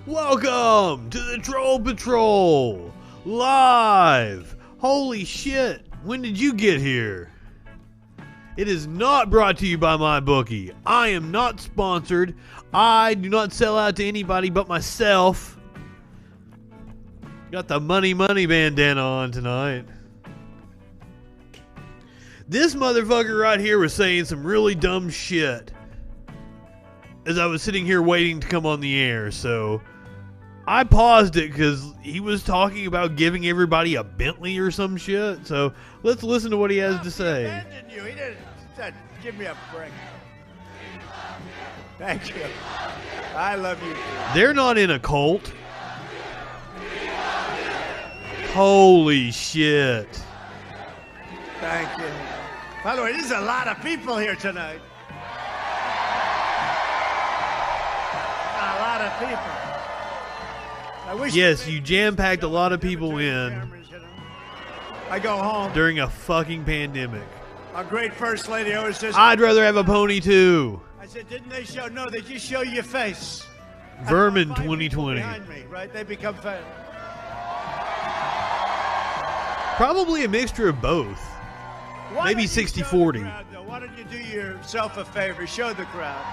Welcome to the Troll Patrol, live. Holy shit, when did you get here? It is not brought to you by my bookie. I am not sponsored. I do not sell out to anybody but myself. Got the money bandana on tonight. This motherfucker right here was saying some really dumb shit as I was sitting here waiting to come on the air, so I paused it because he was talking about giving everybody a Bentley or some shit. So let's listen to what he has to say. He abandoned you. He didn't give me a break. Thank you. I love you. They're not in a cult. Holy shit. Thank you. By the way, there's a lot of people here tonight. A lot of people. Yes, you jam-packed a lot of people in. I go home during a fucking pandemic. Our great first lady always says, I'd rather have a pony too. I said, didn't they show? No, they just show your face. Vermin 2020. Behind me, right? They become fans. Probably a mixture of both. Maybe 60-40. Why don't you do yourself a favor? Show the crowd.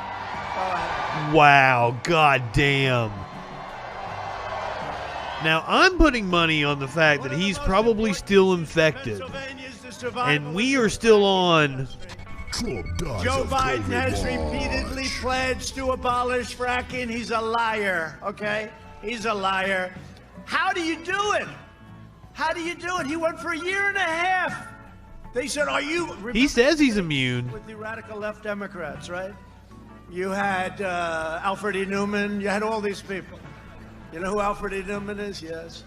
Wow, goddamn. Now, I'm putting money on the fact that he's probably still infected. And we are still on. Joe Biden has repeatedly pledged to abolish fracking. He's a liar, okay? He's a liar. How do you do it? How do you do it? He went for a year and a half. They said, are you... He says he's immune. With the radical left Democrats, right? You had Alfred E. Newman. You had all these people. You know who Alfred E. Newman is? Yes.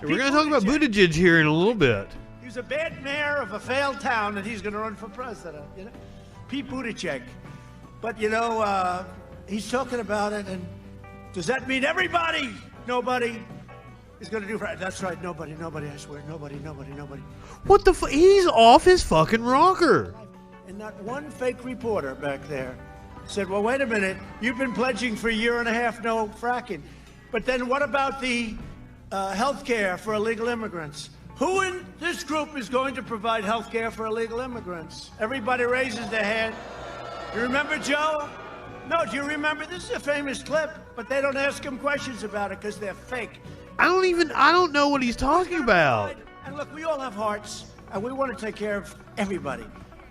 We're going to talk about Buttigieg here in a little bit. He's a bad mayor of a failed town, and he's going to run for president. You know, Pete Buttigieg. But you know, he's talking about it, and does that mean everybody? Nobody is going to do. That's right. Nobody. I swear. Nobody. What the fuck? He's off his fucking rocker. And not one fake reporter back there said, "Well, wait a minute. You've been pledging for a year and a half no fracking." But then what about the health care for illegal immigrants? Who in this group is going to provide health care for illegal immigrants? Everybody raises their hand. You remember Joe? No, do you remember? This is a famous clip, but they don't ask him questions about it because they're fake. I don't know what he's talking about. And look, we all have hearts, and we want to take care of everybody.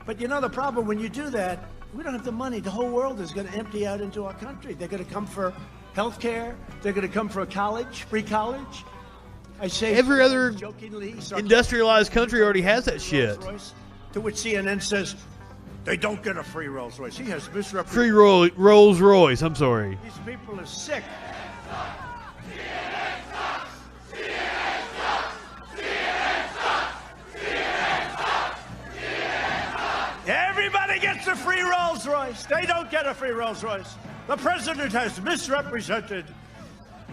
But you know the problem, when you do that, we don't have the money. The whole world is going to empty out into our country. They're going to come for health care. They're going to come for a college, free college. I say every other industrialized country already has that shit. To which CNN says they don't get a free Rolls Royce. He has misrepresented. Free Rolls Royce. I'm sorry. These people are sick. Everybody gets a free Rolls Royce. They don't get a free Rolls Royce. The president has misrepresented.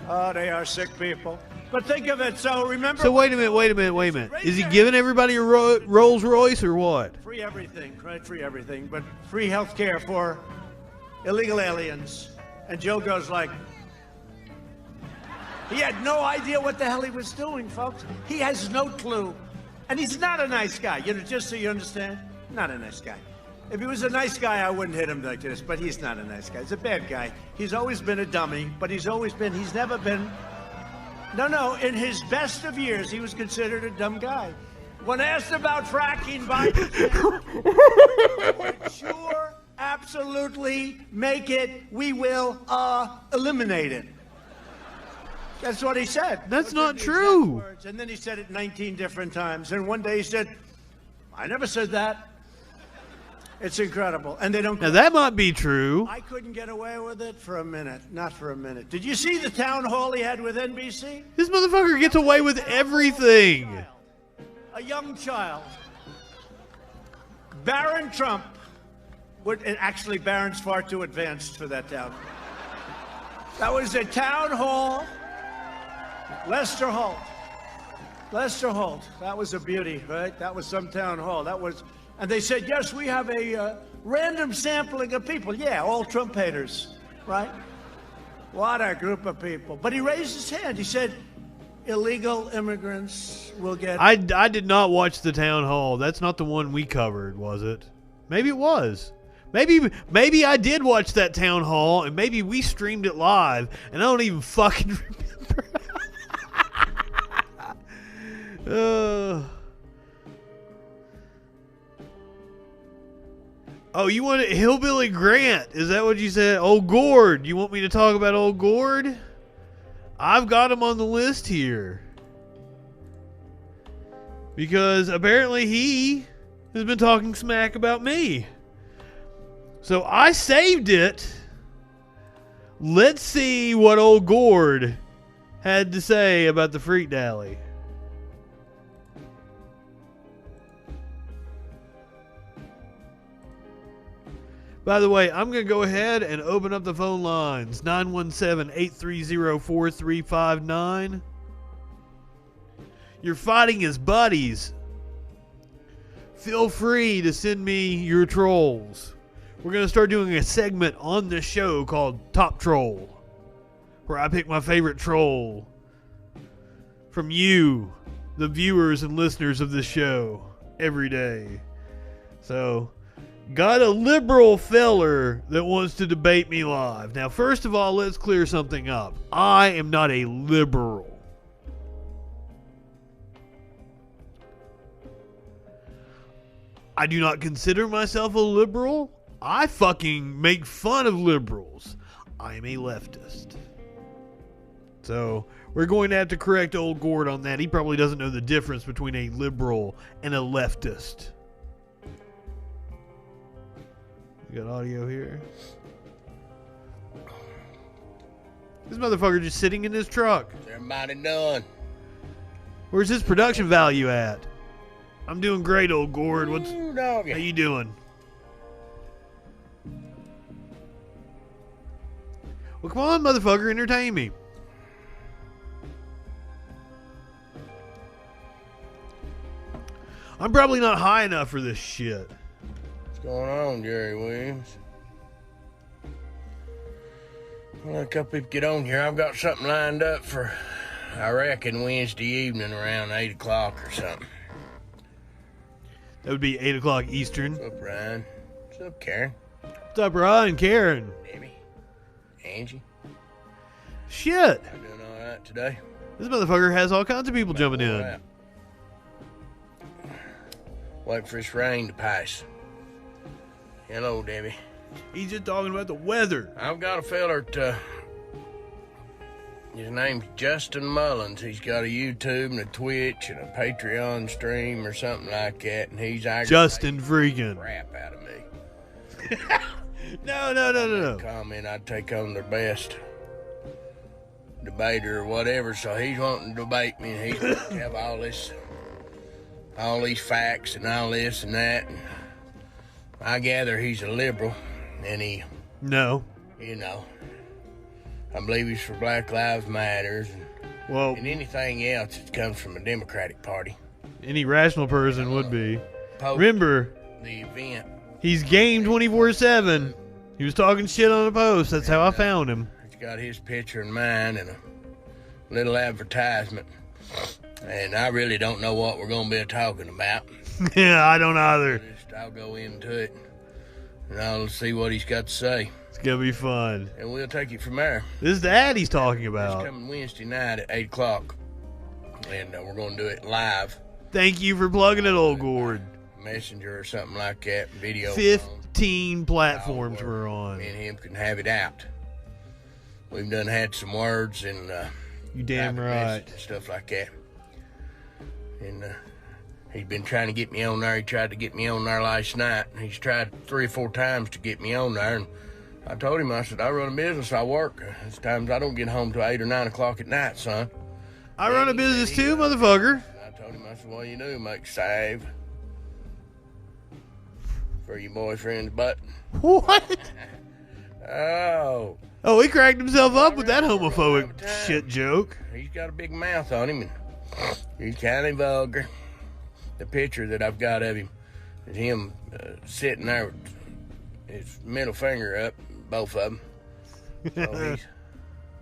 Oh, they are sick people. But think of it. So remember. So wait a minute. Is he giving everybody a Rolls Royce or what? Free everything, right? Free everything, but free health care for illegal aliens. And Joe goes like, he had no idea what the hell he was doing, folks. He has no clue. And he's not a nice guy. You know, just so you understand, not a nice guy. If he was a nice guy, I wouldn't hit him like this, but he's not a nice guy. He's a bad guy. He's always been a dummy, but he's never been. No, in his best of years, he was considered a dumb guy. When asked about fracking, Biden said, sure, absolutely, make it, we will eliminate it. That's what he said. That's not true. And then he said it 19 different times. And one day he said, I never said that. It's incredible. And they don't. Now that might be true. I couldn't get away with it for a minute. Not for a minute. Did you see the town hall he had with NBC? This motherfucker gets away with everything. A young child. Barron Trump. Actually, Barron's far too advanced for that town. That was a town hall. Lester Holt. That was a beauty, right? That was some town hall. And they said, yes, we have a random sampling of people. Yeah, all Trump haters, right? What a group of people. But he raised his hand. He said, illegal immigrants will get... I did not watch the town hall. That's not the one we covered, was it? Maybe it was. Maybe I did watch that town hall, and maybe we streamed it live, and I don't even fucking remember. Oh, you want Hillbilly Grant? Is that what you said? Old Gord. You want me to talk about Old Gord? I've got him on the list here. Because apparently he has been talking smack about me. So I saved it. Let's see what Old Gord had to say about the Freak Dally. By the way, I'm going to go ahead and open up the phone lines. 917-830-4359. You're fighting as buddies. Feel free to send me your trolls. We're going to start doing a segment on this show called Top Troll, where I pick my favorite troll from you, the viewers and listeners of this show, every day. So... got a liberal feller that wants to debate me live. Now, first of all, let's clear something up. I am not a liberal. I do not consider myself a liberal. I fucking make fun of liberals. I am a leftist. So, we're going to have to correct Old Gord on that. He probably doesn't know the difference between a liberal and a leftist. Got audio here. This motherfucker just sitting in his truck. What's everybody doing? Where's his production value at? I'm doing great, Old Gord. How Doggy. you doing? Well, come on, motherfucker, entertain me. I'm probably not high enough for this shit. What's going on, Jerry Williams? Well, a couple people get on here. I've got something lined up for, I reckon, Wednesday evening around 8 o'clock or something. That would be 8 o'clock Eastern. What's up, Ryan? What's up, Karen? What's up, Ryan? Karen? Debbie? Angie? Shit. I'm doing all right today. This motherfucker has all kinds of people jumping in. Right. Wait for this rain to pass. Hello, Debbie. He's just talking about the weather. I've got a feller to... His name's Justin Mullins. He's got a YouTube and a Twitch and a Patreon stream or something like that, and he's Justin Freakin. crap out of me. No. Comment I'd take on their best debater or whatever, so he's wanting to debate me, and he's going to have all these facts and all this and that. And I gather he's a liberal, and he, No. you know, I believe he's for Black Lives Matters Well, and anything else that comes from a Democratic Party. any rational person would be. Post Remember, the event. he's game 24/7. He was talking shit on a post. That's how I found him. He's got his picture and mine and a little advertisement. And I really don't know what we're going to be talking about. Yeah, I don't either. I'll go into it and I'll see what he's got to say. It's going to be fun. And we'll take it from there. This is the ad he's talking It's about. coming Wednesday night at 8 o'clock. And we're going to do it live. Thank you for plugging it, Old Gord. Messenger or something like that. Video. 15 platforms we're on. Me and him can have it out. We've done had some words and You damn private right. message and stuff like that. And he's been trying to get me on there. He tried to get me on there last night. He's tried 3 or 4 times to get me on there. And I told him, I said, I run a business, I work. There's times I don't get home till 8 or 9 o'clock at night, son. I run a business too, motherfucker. I told him, I said, well, you do make save for your boyfriend's butt. What? Oh, Oh, he cracked himself up with that homophobic shit joke. he's got a big mouth on him, and he's kind of vulgar. The picture that I've got of him is him sitting there with his middle finger up, both of them. So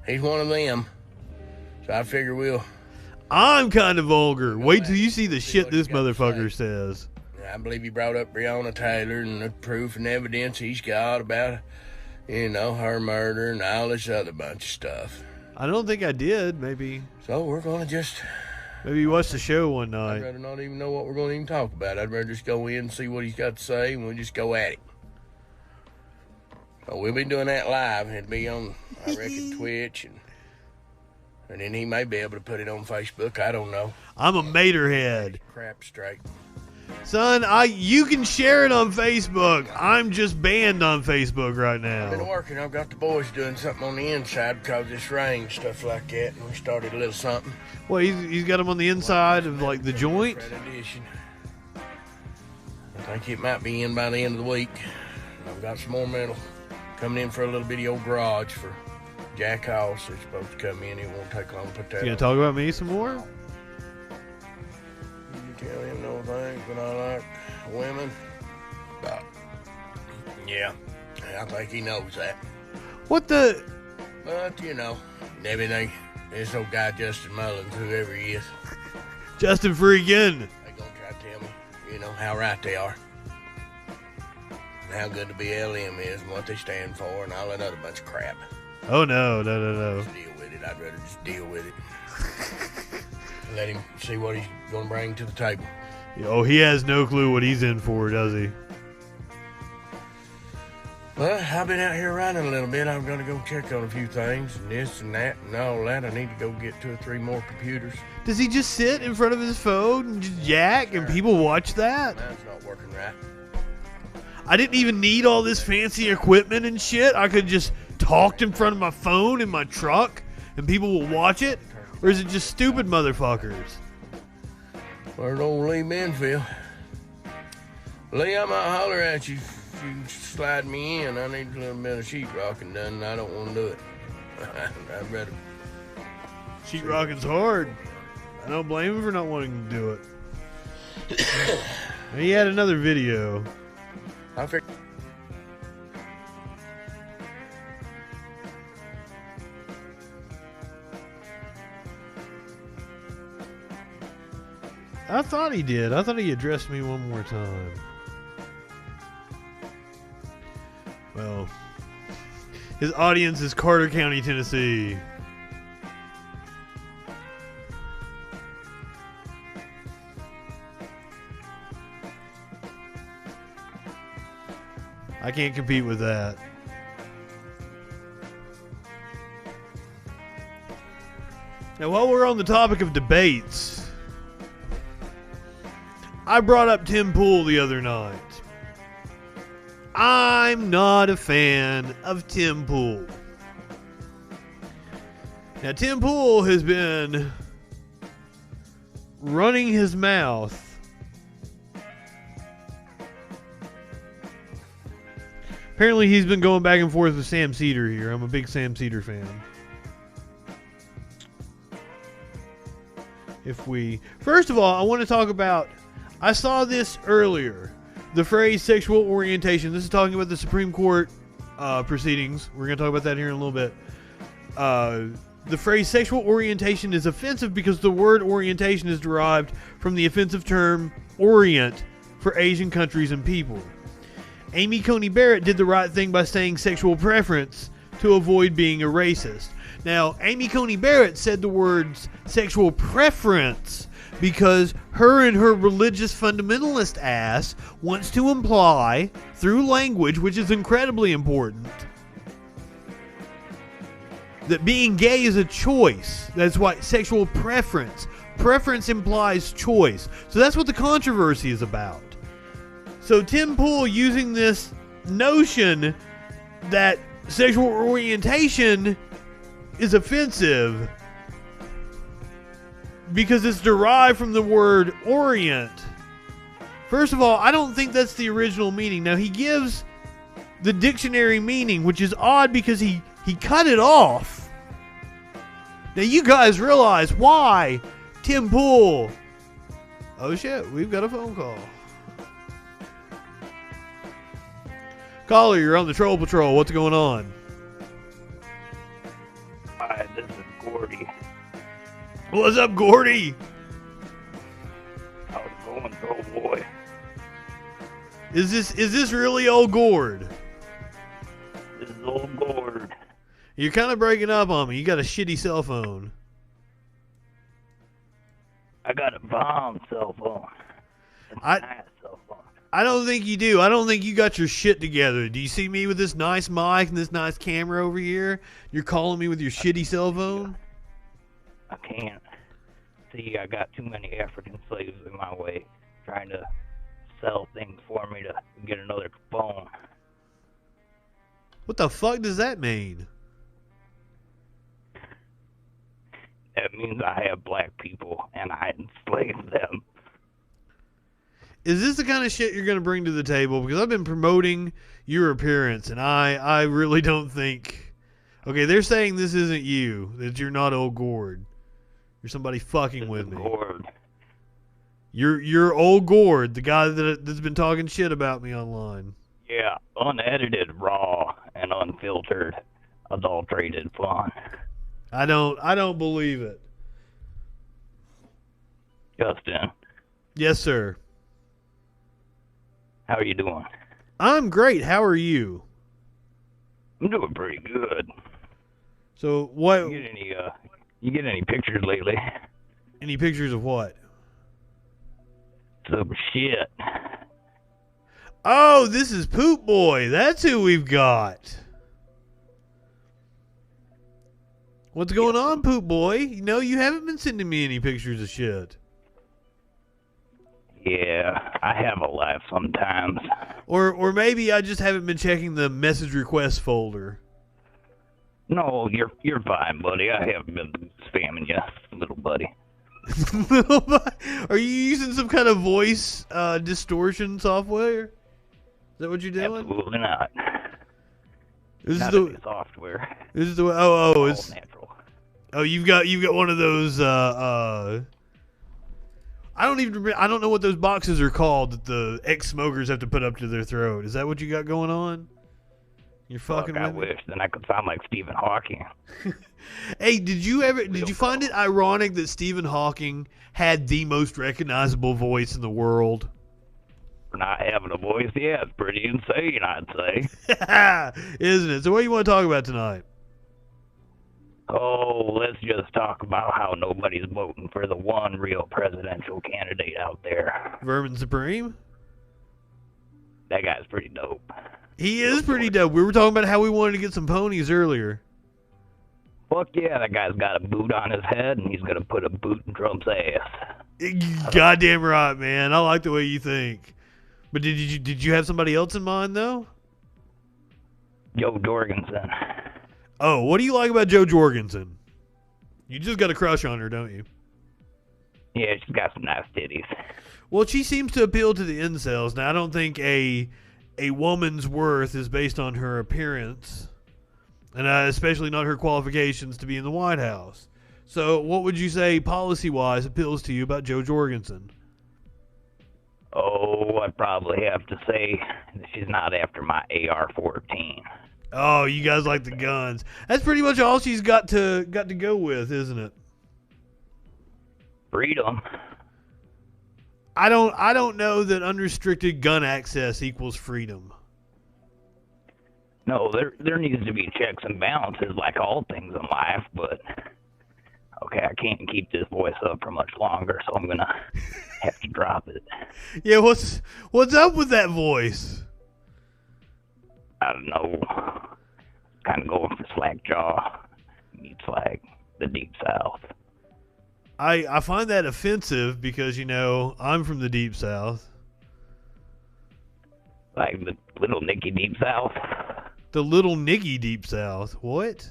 He's one of them. So I figure we'll... I'm kind of vulgar. Wait till you see the shit this motherfucker says. I believe he brought up Breonna Taylor and the proof and evidence he's got about, you know, her murder and all this other bunch of stuff. I don't think I did. Maybe. So we're going to just... Maybe you watched the show one night. I'd rather not even know what we're going to even talk about. I'd rather just go in and see what he's got to say, and we'll just go at it. So we'll be doing that live. It'll be on, I reckon, Twitch, and then he may be able to put it on Facebook. I don't know. I'm a materhead. Crap straight. Son, you can share it on Facebook. I'm just banned on Facebook right I've been now. working. I've got the boys doing something on the inside because it's rain, stuff like that, and we started a little something. Well, he's got them on the inside of like the joint. Edition. I think it might be in by the end of the week. I've got some more metal coming in for a little bitty old garage for Jack House. They're supposed to come in. It won't take long to put that You gonna on. talk about me some more? You tell him no things, but I like women. But, yeah, I think he knows that. What the? But, you know, everything. This old guy, Justin Mullins, whoever he is, Justin Freakin. they gonna try to tell me, you know, how right they are. And how good the BLM is and what they stand for and all that other bunch of crap. Oh no. Just deal with it. I'd rather just deal with it. Let him see what he's gonna bring to the table. Oh, he has no clue what he's in for, does he? Well, I've been out here running a little bit. I'm gonna go check on a few things and this and that and all that. I need to go get 2 or 3 more computers. Does he just sit in front of his phone and just yak and people watch that? Mine's not working right. I didn't even need all this fancy equipment and shit. I could just talk in front of my phone in my truck and people will watch it? Or is it just stupid motherfuckers? Where's old Lee Benfield? Lee, I might holler at you if you slide me in. I need a little bit of sheetrocking done, and I don't want to do it. I'd rather... Sheetrocking's hard. I don't blame him for not wanting to do it. He had another video. I figured... I thought he did. I thought he addressed me one more time. Well, his audience is Carter County, Tennessee. I can't compete with that. Now, while we're on the topic of debates, I brought up Tim Pool the other night. I'm not a fan of Tim Pool. Now, Tim Pool has been running his mouth apparently he's been going back and forth with Sam Cedar here. I'm a big Sam Cedar fan. First of all, I want to talk about, I saw this earlier, the phrase sexual orientation. This is talking about the Supreme Court proceedings. We're going to talk about that here in a little bit. The phrase sexual orientation is offensive because the word orientation is derived from the offensive term orient for Asian countries and people. Amy Coney Barrett did the right thing by saying sexual preference to avoid being a racist. Now, Amy Coney Barrett said the words sexual preference because her and her religious fundamentalist ass wants to imply, through language, which is incredibly important, that being gay is a choice. That's why sexual preference. Preference implies choice. So that's what the controversy is about. So Tim Pool using this notion that sexual orientation is offensive because it's derived from the word orient. First of all, I don't think that's the original meaning. Now, he gives the dictionary meaning, which is odd because he cut it off. Now, you guys realize why Tim Pool... Oh, shit. We've got a phone call. Caller, you're on the Troll Patrol. What's going on? Hi, What's up, Gordy? How's it going, bro, boy? Is this really old Gord? This is old Gord. You're kind of breaking up on me. You got a shitty cell phone. I got a bomb cell phone. I- Nice cell phone. I don't think you do. I don't think you got your shit together. Do you see me with this nice mic and this nice camera over here? You're calling me with your shitty cell phone? I can't. See, I got too many African slaves in my way trying to sell things for me to get another phone. What the fuck does that mean? That means I have black people and I enslave them. Is this the kind of shit you're going to bring to the table? Because I've been promoting your appearance, and I really don't think... Okay, they're saying this isn't you, that you're not old Gord. You're somebody fucking with me. Gord. You're old Gord, the guy that's been talking shit about me online. Yeah, unedited, raw, and unfiltered, adulterated fun. I don't believe it. Justin, Yes, sir. how are you doing? I'm great. How are you? I'm doing pretty good. So what? You get any pictures lately? Any pictures of what? Some shit. Oh, this is Poop Boy. That's who we've got. What's going on, Poop Boy? You know, you haven't been sending me any pictures of shit. Yeah, I have a life sometimes. Or maybe I just haven't been checking the message request folder. No, you're fine, buddy. I haven't been spamming you, little buddy. Are you using some kind of voice distortion software? Is that what you're doing? Absolutely not. This Not is the any software. this is the it's All natural. oh you've got one of those I don't know what those boxes are called that the ex-smokers have to put up to their throat. Is that what you got going on? You're fucking Fuck, I with me? wish. Then I could sound like Stephen Hawking. Hey, did you find it ironic that Stephen Hawking had the most recognizable voice in the world? For not having a voice, yeah, it's pretty insane, I'd say. Isn't it? So what do you want to talk about tonight? Oh, let's just talk about how nobody's voting for the one real presidential candidate out there. Vermin Supreme? That guy's pretty dope. He is pretty dope. We were talking about how we wanted to get some ponies earlier. Fuck yeah, that guy's got a boot on his head, and he's gonna put a boot in Trump's ass. Goddamn right, man. I like the way you think. But did you have somebody else in mind though? Joe Jorgensen. Oh, what do you like about Joe Jorgensen? You just got a crush on her, don't you? Yeah, she's got some nice titties. Well, she seems to appeal to the incels. Now, I don't think a woman's worth is based on her appearance, and especially not her qualifications to be in the White House. So, what would you say policy-wise appeals to you about Joe Jorgensen? Oh, I'd probably have to say that she's not after my AR-14. Oh, you guys like the guns. That's pretty much all she's got to go with, isn't it? Freedom. I don't know that unrestricted gun access equals freedom. No, there needs to be checks and balances like all things in life, but okay, I can't keep this voice up for much longer, so I'm gonna have to drop it. Yeah, what's up with that voice? I don't know. Kind of going for slack jaw meets like the deep south. I find that offensive because, you know, I'm from the Deep South. Like the little Nicky Deep South. The little Nicky Deep South. What?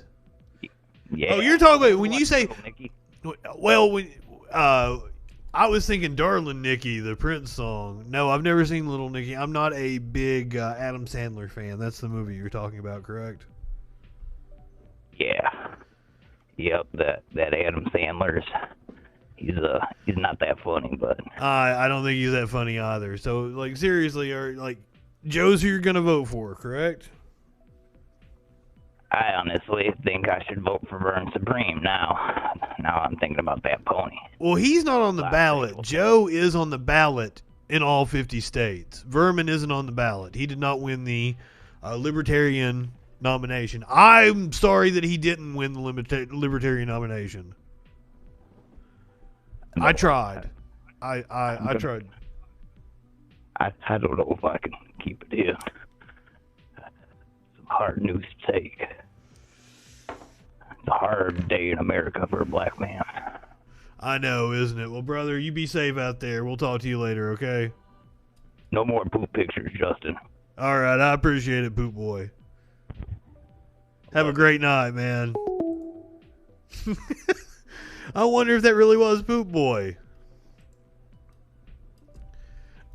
Yeah. Oh, you're talking about when you say... Little Nicky? Well, when I was thinking Darlin' Nikki, the Prince song. No, I've never seen Little Nicky. I'm not a big Adam Sandler fan. That's the movie you're talking about, correct? Yeah. Yep, that Adam Sandler's... He's not that funny, but I don't think he's that funny either. So, like, seriously, Joe's who you're gonna vote for, correct? I honestly think I should vote for Vern Supreme now. Now I'm thinking about that pony. Well, he's not on the Last ballot. single. Joe is on the ballot in all 50 states. Vermin isn't on the ballot. He did not win the Libertarian nomination. I'm sorry that he didn't win the Libertarian nomination. I tried. I tried. I don't know if I can keep it in. Some hard news to take. It's a hard day in America for a black man. I know, isn't it? Well, brother, you be safe out there. We'll talk to you later, okay? No more poop pictures, Justin. All right, I appreciate it, Poop Boy. Have a great night, man. I wonder if that really was Poop Boy.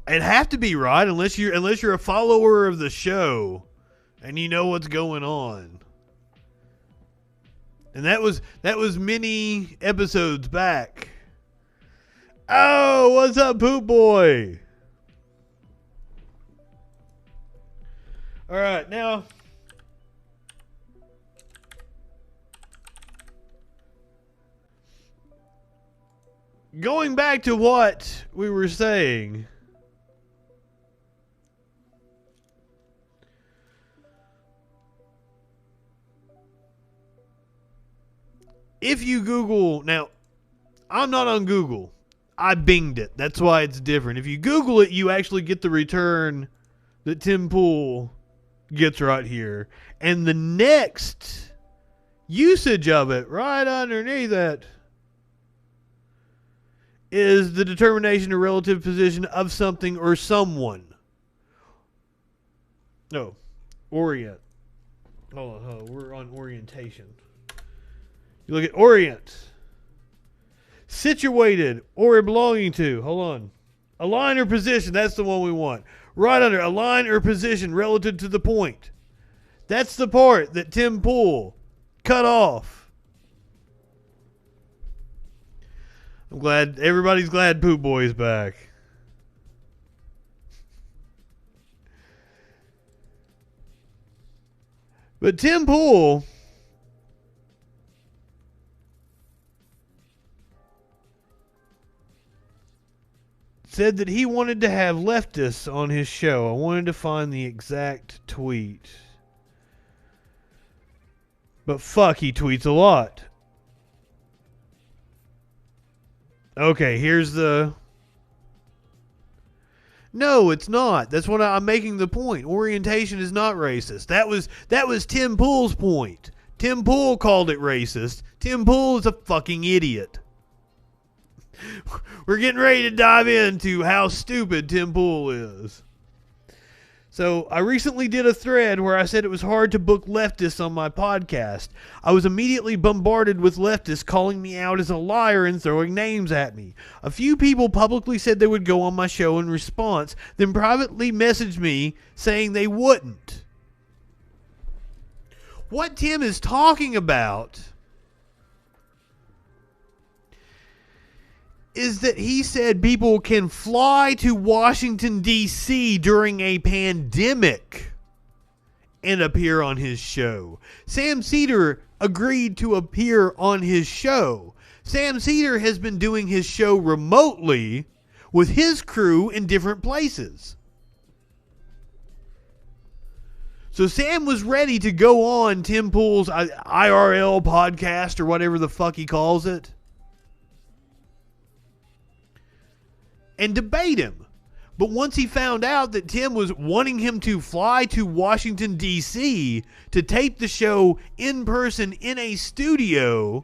It'd have to be, right? Unless you're a follower of the show and you know what's going on. And that was many episodes back. Oh, what's up, Poop Boy? All right, now going back to what we were saying. If you Google, now, I'm not on Google. I binged it. That's why it's different. If you Google it, you actually get the return that Tim Pool gets right here. And the next usage of it, right underneath that, is the determination of relative position of something or someone. No, orient. Hold on. We're on orientation. You look at orient. Situated or belonging to. Hold on. Align or position. That's the one we want. Right under align or position relative to the point. That's the part that Tim Pool cut off. I'm glad. Everybody's glad Poop Boy's back. But Tim Pool said that he wanted to have leftists on his show. I wanted to find the exact tweet. But fuck, he tweets a lot. Okay, here's the... No, it's not. That's what I'm making the point. Orientation is not racist. That was Tim Pool's point. Tim Pool called it racist. Tim Pool is a fucking idiot. We're getting ready to dive into how stupid Tim Pool is. So, I recently did a thread where I said it was hard to book leftists on my podcast. I was immediately bombarded with leftists calling me out as a liar and throwing names at me. A few people publicly said they would go on my show in response, then privately messaged me saying they wouldn't. What Tim is talking about is that he said people can fly to Washington, D.C. during a pandemic and appear on his show. Sam Cedar agreed to appear on his show. Sam Cedar has been doing his show remotely with his crew in different places. So Sam was ready to go on Tim Pool's IRL podcast or whatever the fuck he calls it and debate him. But once he found out that Tim was wanting him to fly to Washington, D.C. to tape the show in person in a studio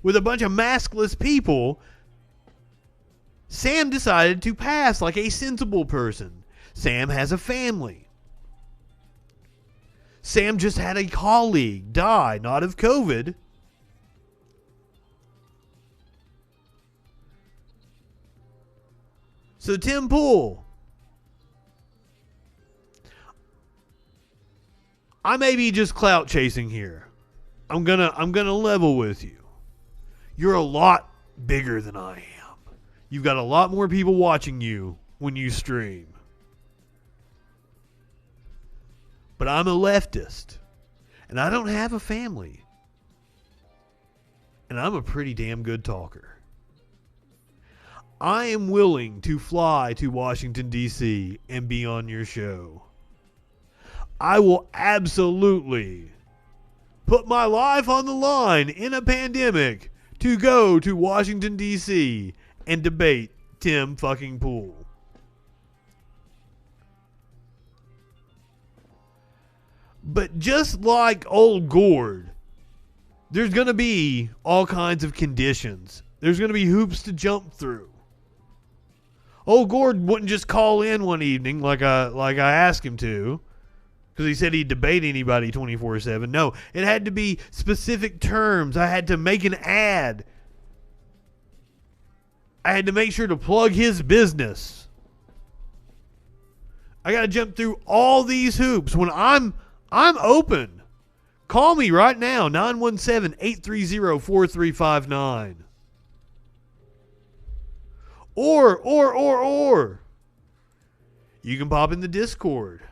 with a bunch of maskless people, Sam decided to pass like a sensible person. Sam has a family. Sam just had a colleague die, not of COVID. So Tim Pool, I may be just clout chasing here. I'm gonna level with you. You're a lot bigger than I am. You've got a lot more people watching you when you stream. But I'm a leftist. And I don't have a family. And I'm a pretty damn good talker. I am willing to fly to Washington, D.C. and be on your show. I will absolutely put my life on the line in a pandemic to go to Washington, D.C. and debate Tim fucking Pool. But just like old Gord, there's going to be all kinds of conditions. There's going to be hoops to jump through. Old Gord wouldn't just call in one evening like I asked him to, because he said he'd debate anybody 24/7. No, it had to be specific terms. I had to make an ad. I had to make sure to plug his business. I got to jump through all these hoops. When I'm open. Call me right now, 917-830-4359. Or you can pop in the Discord.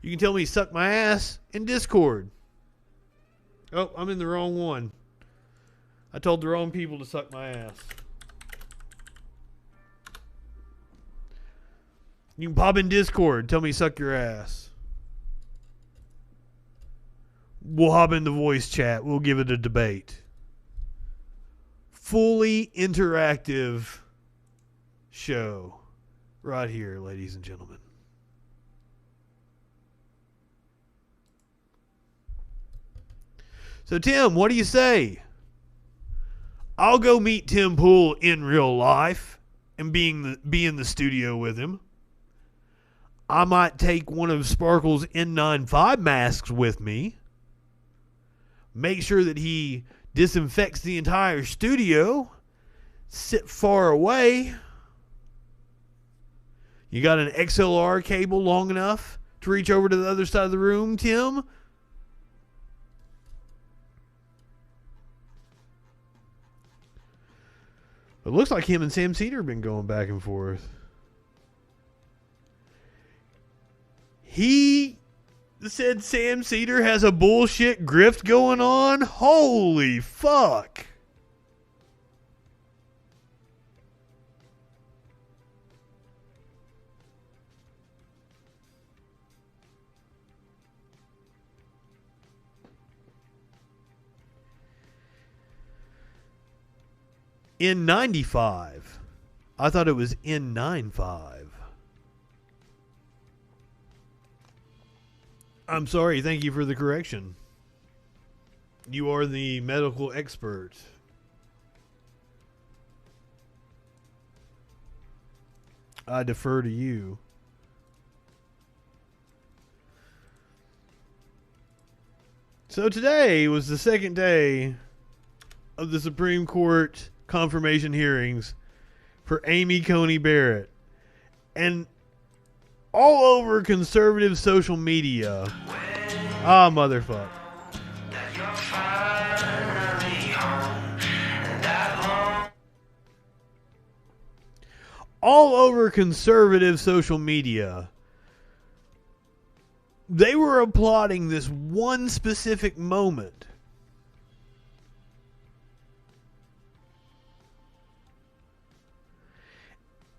You can tell me suck my ass in Discord. Oh, I'm in the wrong one. I told the wrong people to suck my ass. You can pop in Discord. Tell me suck your ass. We'll hop in the voice chat. We'll give it a debate. Fully interactive show. Right here, ladies and gentlemen. So, Tim, what do you say? I'll go meet Tim Pool in real life and be in the studio with him. I might take one of Sparkle's N95 masks with me. Make sure that he disinfects the entire studio. Sit far away. You got an XLR cable long enough to reach over to the other side of the room, Tim? It looks like him and Sam Cedar have been going back and forth. He said Sam Cedar has a bullshit grift going on? Holy fuck. N95. I thought it was N95. I'm sorry. Thank you for the correction. You are the medical expert. I defer to you. So today was the second day of the Supreme Court confirmation hearings for Amy Coney Barrett. And all over conservative social media. Ah, motherfucker. All over conservative social media, they were applauding this one specific moment.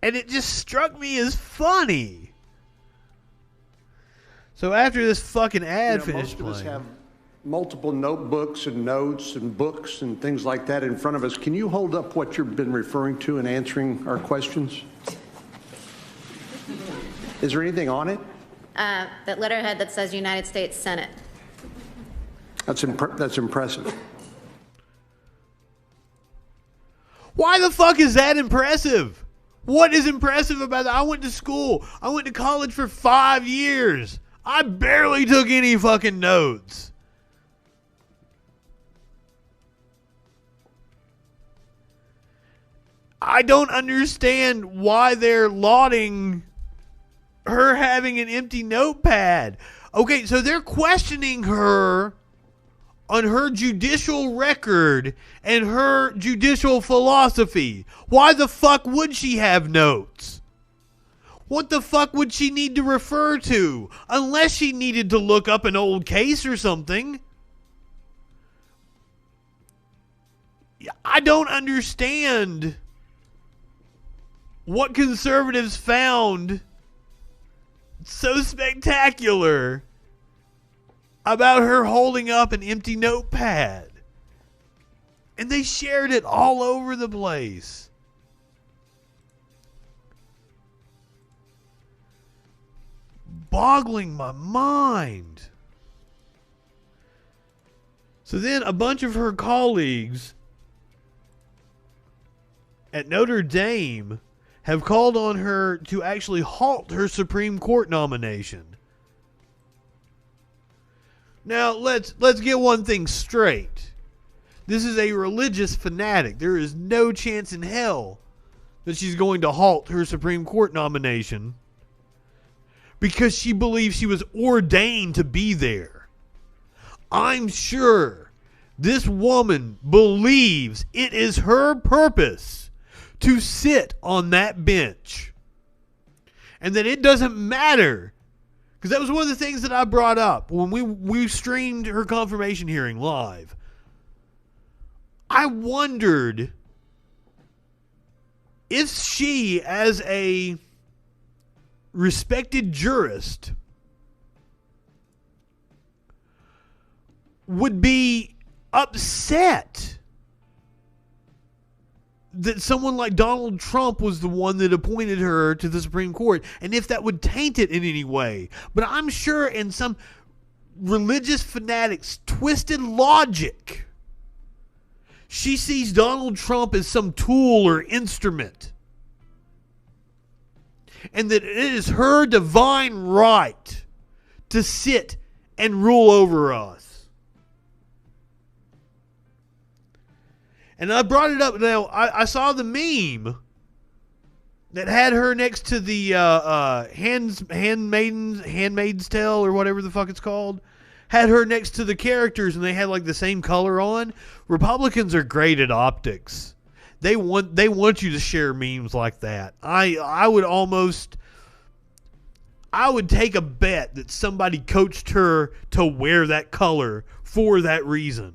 And it just struck me as funny. So after this fucking ad finished playing, most of us have multiple notebooks and notes and books and things like that in front of us. Can you hold up what you've been referring to in answering our questions? Is there anything on it? That letterhead that says United States Senate. That's impressive. Why the fuck is that impressive? What is impressive about that? I went to school. I went to college for 5 years. I barely took any fucking notes. I don't understand why they're lauding her having an empty notepad. Okay, so they're questioning her on her judicial record and her judicial philosophy. Why the fuck would she have notes? What the fuck would she need to refer to? Unless she needed to look up an old case or something. I don't understand what conservatives found so spectacular about her holding up an empty notepad. And they shared it all over the place. Boggling my mind. So then a bunch of her colleagues at Notre Dame have called on her to actually halt her Supreme Court nomination. Now, let's get one thing straight. This is a religious fanatic. There is no chance in hell that she's going to halt her Supreme Court nomination because she believes she was ordained to be there. I'm sure this woman believes it is her purpose to sit on that bench. And that it doesn't matter. Because that was one of the things that I brought up when we streamed her confirmation hearing live. I wondered if she, as a respected jurist, would be upset that someone like Donald Trump was the one that appointed her to the Supreme Court, and if that would taint it in any way. But I'm sure in some religious fanatics' twisted logic, she sees Donald Trump as some tool or instrument, and that it is her divine right to sit and rule over us. And I brought it up. Now, I saw the meme that had her next to the Handmaid's Tale, or whatever the fuck it's called. Had her next to the characters, and they had like the same color on. Republicans are great at optics. They want you to share memes like that. I would take a bet that somebody coached her to wear that color for that reason.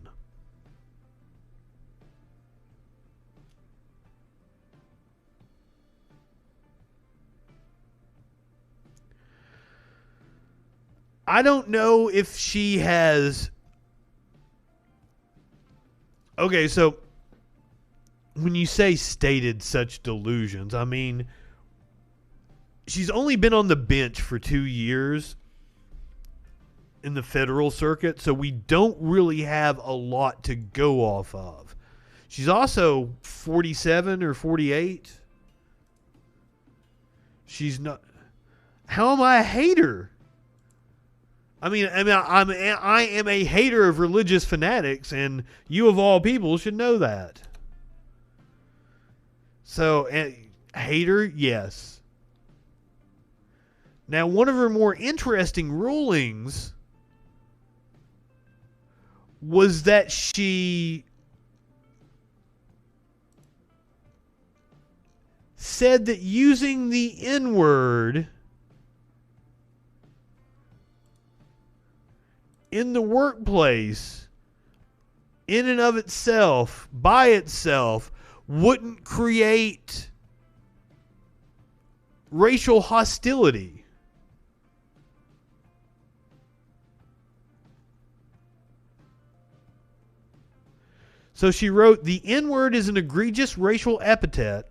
I don't know if she has... Okay, so when you say stated such delusions, I mean, she's only been on the bench for 2 years in the federal circuit, so we don't really have a lot to go off of. She's also 47 or 48. She's not... How am I a hater? I am a hater of religious fanatics, and you of all people should know that. So, hater, yes. Now, one of her more interesting rulings was that she said that using the N-word in the workplace, in and of itself, by itself, wouldn't create racial hostility. So she wrote, the N-word is an egregious racial epithet.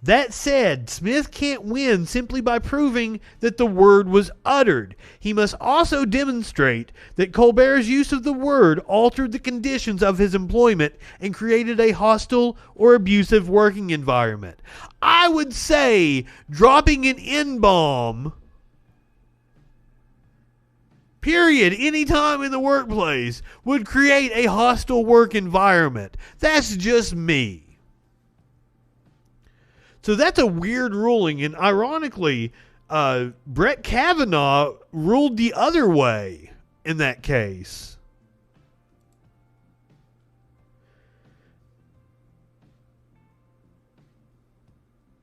That said, Smith can't win simply by proving that the word was uttered. He must also demonstrate that Colbert's use of the word altered the conditions of his employment and created a hostile or abusive working environment. I would say dropping an N-bomb, period, any time in the workplace would create a hostile work environment. That's just me. So that's a weird ruling, and ironically, Brett Kavanaugh ruled the other way in that case.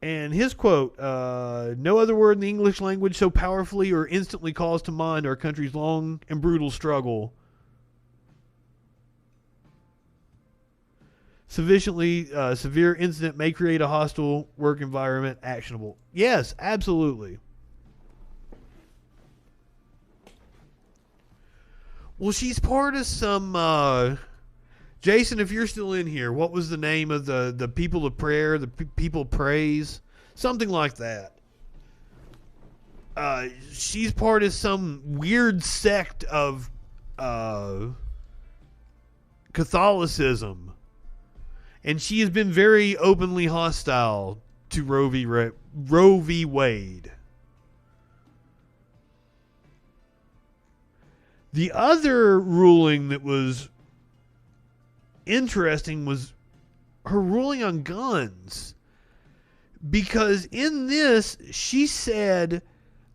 And his quote, no other word in the English language so powerfully or instantly calls to mind our country's long and brutal struggle. Sufficiently severe incident may create a hostile work environment actionable. Yes, absolutely. Well, she's part of some... Jason, if you're still in here, what was the name of the people of prayer, the people praise? Something like that. She's part of some weird sect of Catholicism. And she has been very openly hostile to Roe v. Wade. The other ruling that was interesting was her ruling on guns, because in this she said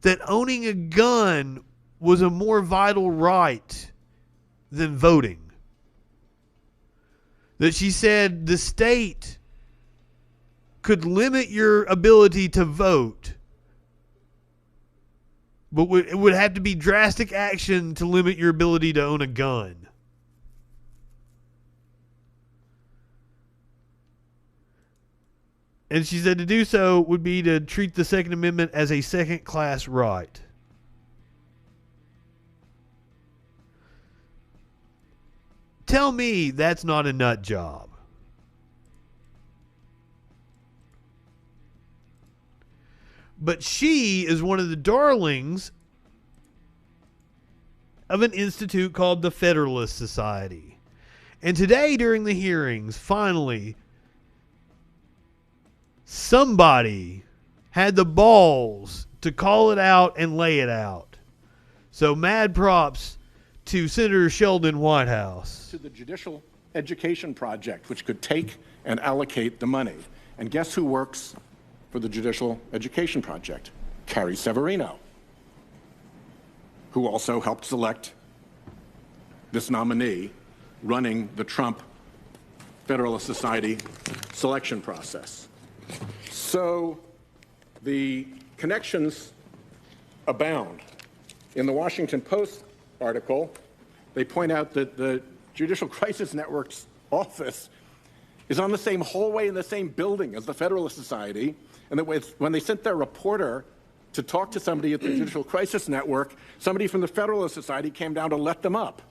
that owning a gun was a more vital right than voting. That she said the state could limit your ability to vote, but it would have to be drastic action to limit your ability to own a gun. And she said to do so would be to treat the Second Amendment as a second-class right. Tell me that's not a nut job. But she is one of the darlings of an institute called the Federalist Society. And today during the hearings, finally, somebody had the balls to call it out and lay it out. So mad props to Senator Sheldon Whitehouse. To the Judicial Education Project, which could take and allocate the money. And guess who works for the Judicial Education Project? Carrie Severino, who also helped select this nominee running the Trump Federalist Society selection process. So the connections abound. In the Washington Post article, they point out that the Judicial Crisis Network's office is on the same hallway in the same building as the Federalist Society, and that when they sent their reporter to talk to somebody at the Judicial Crisis Network, somebody from the Federalist Society came down to let them up.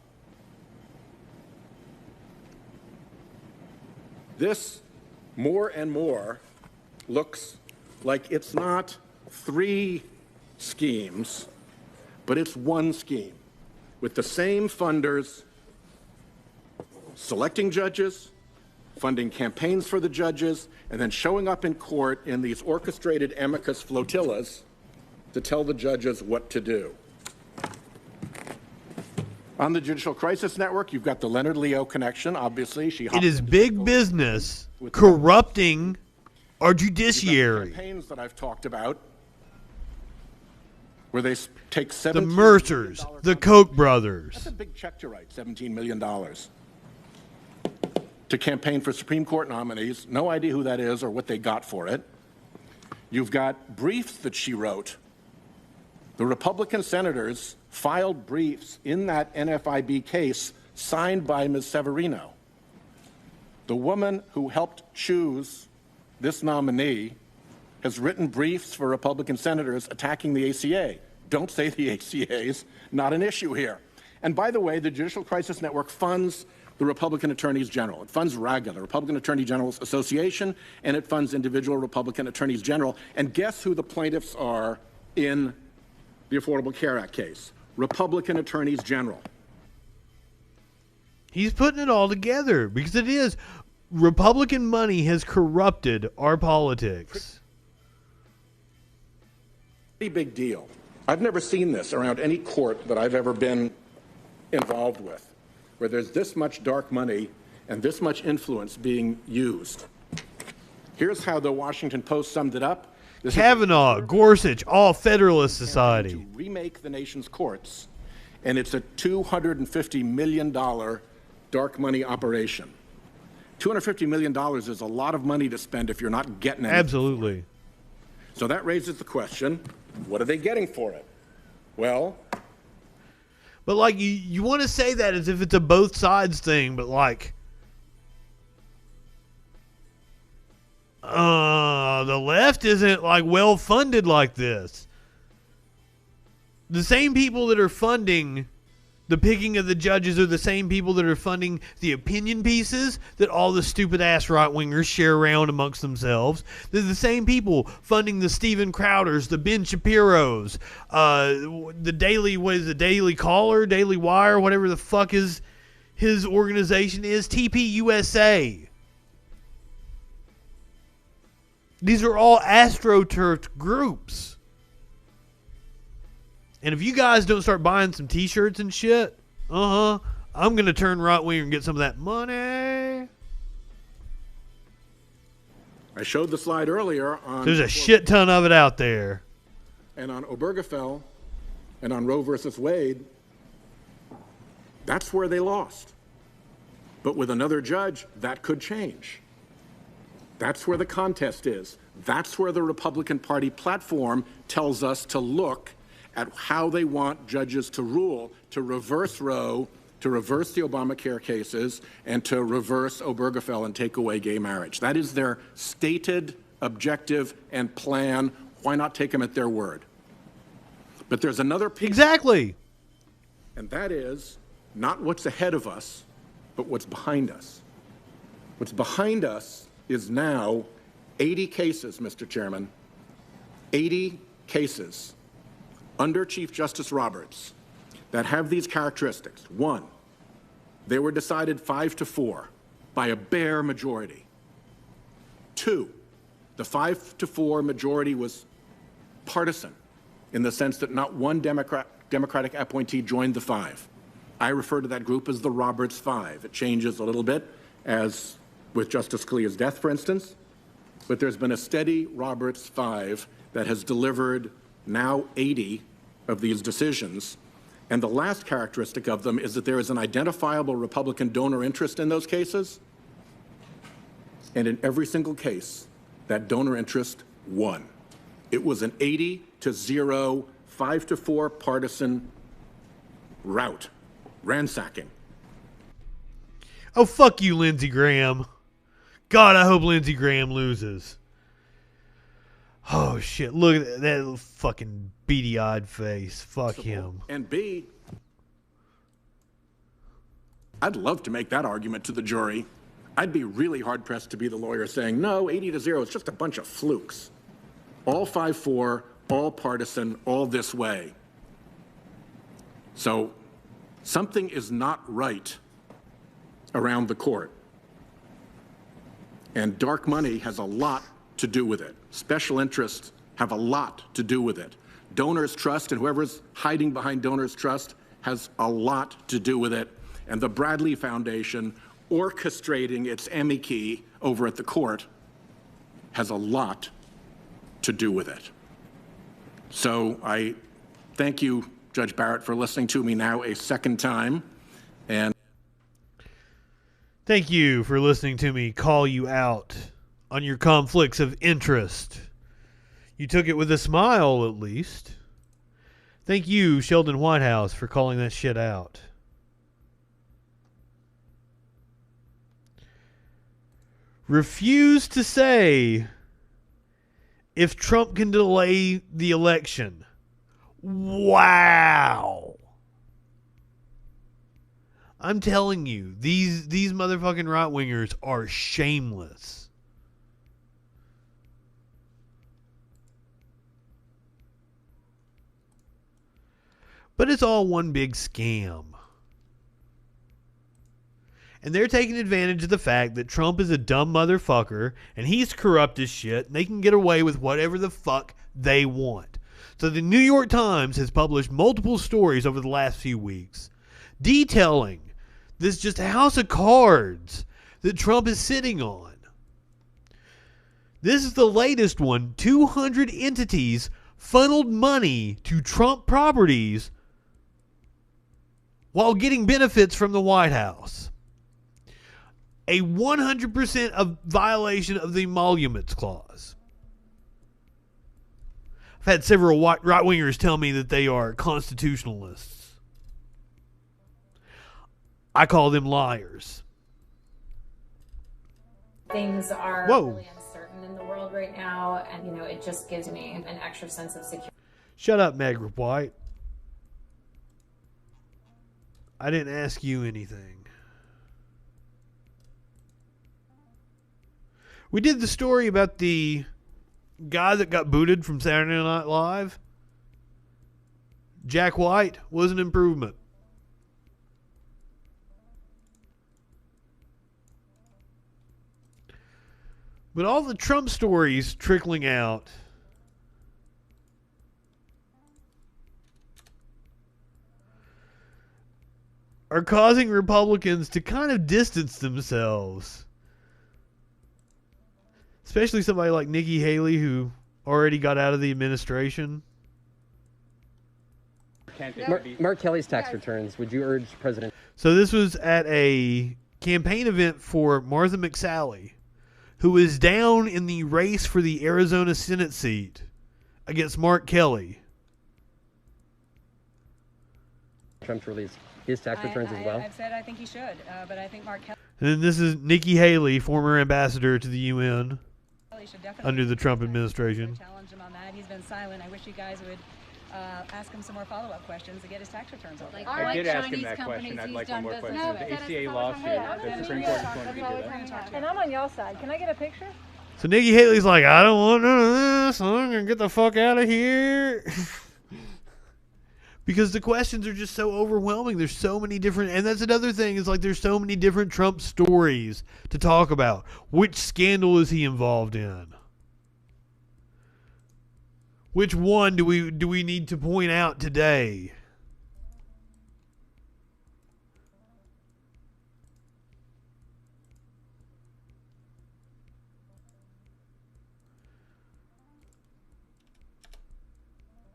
This, more and more, looks like it's not 3 schemes, but it's one scheme, with the same funders selecting judges, funding campaigns for the judges, and then showing up in court in these orchestrated amicus flotillas to tell the judges what to do. On the Judicial Crisis Network, you've got the Leonard Leo connection, obviously. It is big business corrupting our judiciary. Campaigns that I've talked about, where they take the Mercers, the Koch brothers. That's a big check to write, $17 million. To campaign for Supreme Court nominees. No idea who that is or what they got for it. You've got briefs that she wrote. The Republican senators filed briefs in that NFIB case signed by Ms. Severino. The woman who helped choose this nominee has written briefs for Republican senators attacking the ACA. Don't say the ACA is not an issue here. And by the way, the Judicial Crisis Network funds the Republican Attorneys General. It funds RAGA, the Republican Attorney General's Association, and it funds individual Republican Attorneys General. And guess who the plaintiffs are in the Affordable Care Act case? Republican Attorneys General. He's putting it all together because it is. Republican money has corrupted our politics. Pretty big deal. I've never seen this around any court that I've ever been involved with, where there's this much dark money and this much influence being used. Here's how the Washington Post summed it up. Kavanaugh, Gorsuch, all Federalist Society. To remake the nation's courts, and it's a $250 million dark money operation. $250 million is a lot of money to spend if you're not getting anything. Absolutely. So that raises the question, what are they getting for it? Well, But like you want to say that as if it's a both sides thing, but like the left isn't like well funded like this. The same people that are funding the picking of the judges are the same people that are funding the opinion pieces that all the stupid ass right wingers share around amongst themselves. They're the same people funding the Steven Crowders, the Ben Shapiros, the Daily Caller, Daily Wire, whatever the fuck his organization is, TPUSA. These are all astroturfed groups. And if you guys don't start buying some t-shirts and shit, I'm going to turn right winger and get some of that money. I showed the slide earlier on... There's a shit ton of it out there. And on Obergefell and on Roe versus Wade, that's where they lost. But with another judge, that could change. That's where the contest is. That's where the Republican Party platform tells us to look at how they want judges to rule, to reverse Roe, to reverse the Obamacare cases, and to reverse Obergefell and take away gay marriage. That is their stated objective and plan. Why not take them at their word? But there's another piece. Exactly. And that is not what's ahead of us, but what's behind us. What's behind us is now 80 cases, Mr. Chairman, 80 cases under Chief Justice Roberts that have these characteristics. One, they were decided 5-4 by a bare majority. Two, the 5-4 majority was partisan in the sense that not one Democratic appointee joined the five. I refer to that group as the Roberts Five. It changes a little bit, as with Justice Scalia's death, for instance, but there's been a steady Roberts Five that has delivered now 80 of these decisions. And the last characteristic of them is that there is an identifiable Republican donor interest in those cases. And in every single case, that donor interest won. It was an 80-0, 5-4 partisan rout, ransacking. Oh, fuck you, Lindsey Graham. God, I hope Lindsey Graham loses. Oh, shit. Look at that fucking beady-eyed face. Fuck him. And B, I'd love to make that argument to the jury. I'd be really hard-pressed to be the lawyer saying, no, 80-0 is just a bunch of flukes. All 5-4, all partisan, all this way. So something is not right around the court. And dark money has a lot to do with it. Special interests have a lot to do with it. Donors' trust and whoever's hiding behind donors' trust has a lot to do with it. And the Bradley Foundation orchestrating its amici over at the court has a lot to do with it. So I thank you, Judge Barrett, for listening to me now a second time. And thank you for listening to me call you out on your conflicts of interest. You took it with a smile, at least. Thank you, Sheldon Whitehouse, for calling that shit out. Refuse to say if Trump can delay the election. Wow. I'm telling you, these motherfucking right-wingers are shameless. But it's all one big scam. And they're taking advantage of the fact that Trump is a dumb motherfucker and he's corrupt as shit and they can get away with whatever the fuck they want. So the New York Times has published multiple stories over the last few weeks detailing this just house of cards that Trump is sitting on. This is the latest one. 200 entities funneled money to Trump properties while getting benefits from the White House. A 100% of violation of the Emoluments Clause. I've had several right-wingers tell me that they are constitutionalists. I call them liars. Things are really uncertain in the world right now, and it just gives me an extra sense of security. Shut up, Meg White. I didn't ask you anything. We did the story about the guy that got booted from Saturday Night Live. Jack White was an improvement. But all the Trump stories trickling out are causing Republicans to kind of distance themselves. Especially somebody like Nikki Haley, who already got out of the administration. Mark Kelly's tax returns. Would you urge President? So this was at a campaign event for Martha McSally, who is down in the race for the Arizona Senate seat against Mark Kelly. Trump to release his tax returns as well? I've said I think he should, but I think Mark Kelly... And then this is Nikki Haley, former ambassador to the UN under the Trump administration. Challenge him on that. He's been silent. I wish you guys would ask him some more follow-up questions to get his tax returns over. I did ask him that question. I'd like one more question. The ACA lawsuit, the Supreme Court is going to redo that. And I'm on y'all's side. Can I get a picture? So Nikki Haley's like, I don't want none of this. I'm going to get the fuck out of here. Because the questions are just so overwhelming. There's so many different, and that's another thing, is like there's so many different Trump stories to talk about. Which scandal is he involved in? Which one do we need to point out today?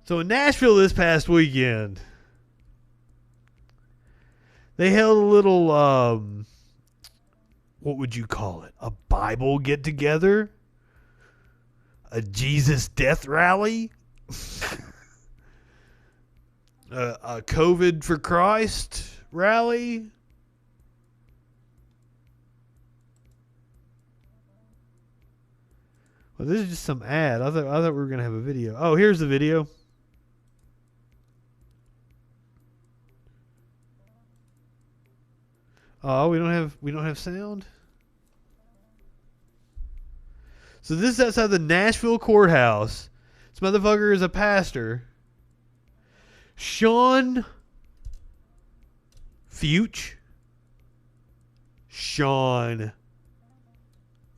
So in Nashville this past weekend, they held a little, what would you call it? A Bible get-together? A Jesus death rally? A COVID for Christ rally? Well, this is just some ad. I thought we were gonna have a video. Oh, here's the video. Oh, we don't have sound. So this is outside the Nashville courthouse. This motherfucker is a pastor. Sean Fauci. Sean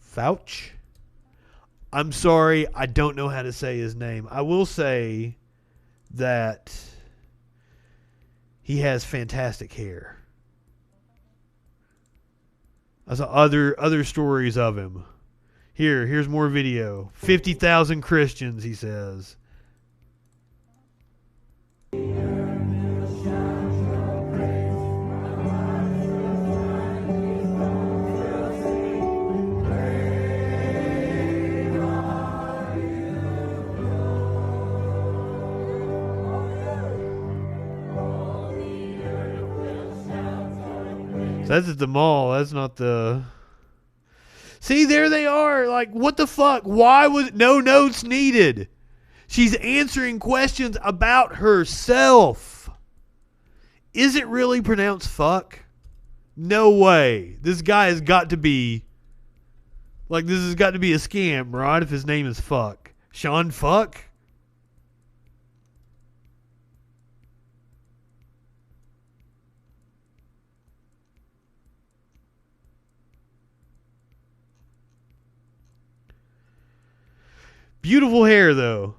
Fauci. I'm sorry, I don't know how to say his name. I will say that he has fantastic hair. I saw other stories of him. Here's more video. 50,000 Christians, he says. That's at the mall. That's not the... See, there they are. Like, what the fuck? Why was no notes needed? She's answering questions about herself. Is it really pronounced fuck? No way. This guy has got to be... Like, this has got to be a scam, right? If his name is fuck. Sean Fuck? Beautiful hair, though.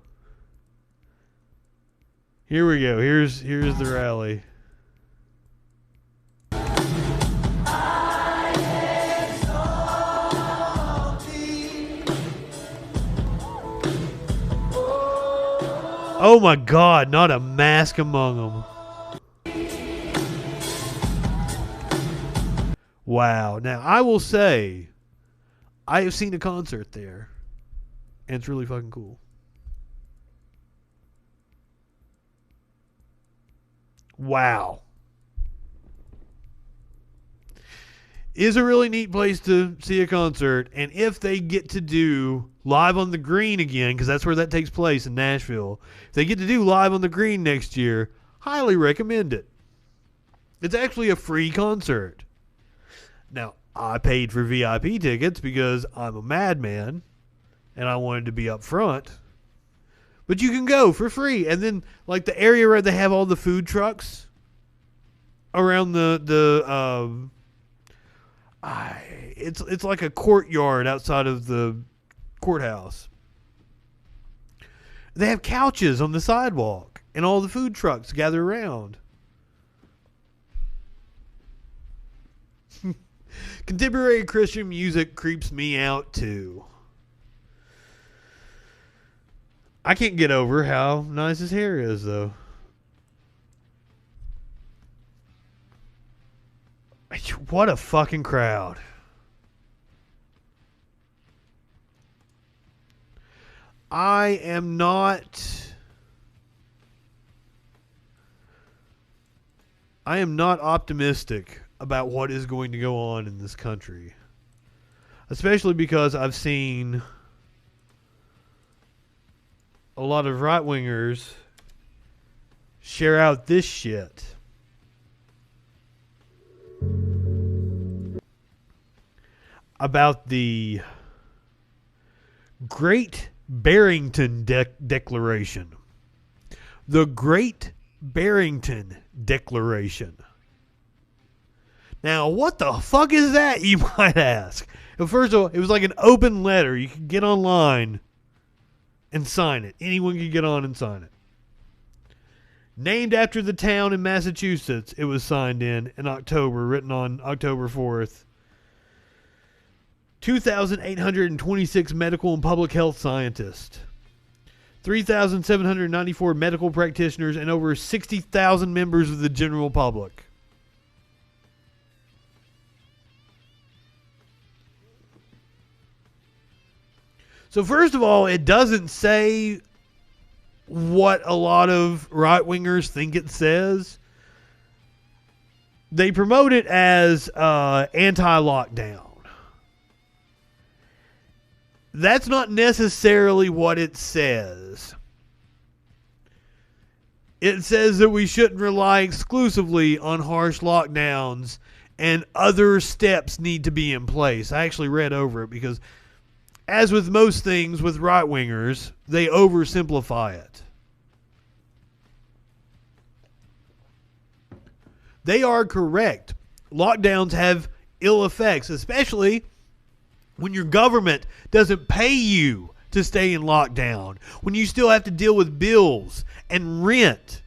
Here we go. Here's the rally. Oh my God, not a mask among them. Wow. Now, I will say, I have seen a concert there. And it's really fucking cool. Wow. Is a really neat place to see a concert, and if they get to do Live on the Green again, because that's where that takes place in Nashville, if they get to do Live on the Green next year, highly recommend it. It's actually a free concert. Now, I paid for VIP tickets because I'm a madman, and I wanted to be up front. But you can go for free, and then like the area where they have all the food trucks around it's like a courtyard outside of the courthouse. They have couches on the sidewalk, and all the food trucks gather around. Contemporary Christian music creeps me out too. I can't get over how nice his hair is, though. What a fucking crowd. I am not optimistic about what is going to go on in this country. Especially because I've seen a lot of right-wingers share out this shit. About the Great Barrington Declaration. The Great Barrington Declaration. Now, what the fuck is that, you might ask? Well, first of all, it was like an open letter. You could get online and sign it. Anyone could get on and sign it. Named after the town in Massachusetts, it was signed in October, written on October 4th. 2,826 medical and public health scientists, 3,794 medical practitioners, and over 60,000 members of the general public. So first of all, it doesn't say what a lot of right-wingers think it says. They promote it as anti-lockdown. That's not necessarily what it says. It says that we shouldn't rely exclusively on harsh lockdowns and other steps need to be in place. I actually read over it because, as with most things with right-wingers, they oversimplify it. They are correct. Lockdowns have ill effects, especially when your government doesn't pay you to stay in lockdown, when you still have to deal with bills and rent,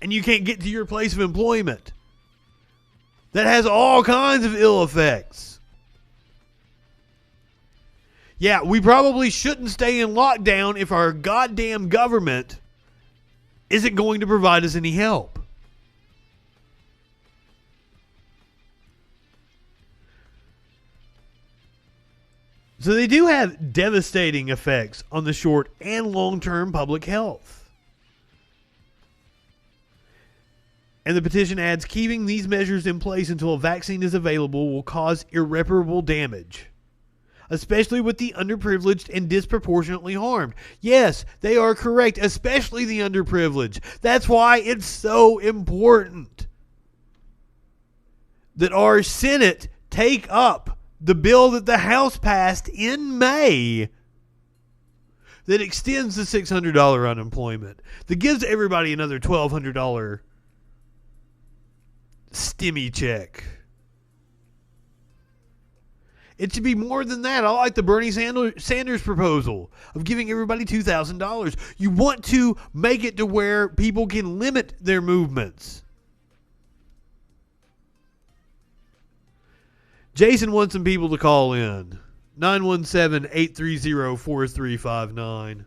and you can't get to your place of employment. That has all kinds of ill effects. Yeah, we probably shouldn't stay in lockdown if our goddamn government isn't going to provide us any help. So they do have devastating effects on the short and long-term public health. And the petition adds, keeping these measures in place until a vaccine is available will cause irreparable damage, especially with the underprivileged and disproportionately harmed. Yes, they are correct, especially the underprivileged. That's why it's so important that our Senate take up the bill that the House passed in May that extends the $600 unemployment, that gives everybody another $1,200 stimmy check. It should be more than that. I like the Bernie Sanders proposal of giving everybody $2,000. You want to make it to where people can limit their movements. Jason wants some people to call in. 917-830-4359.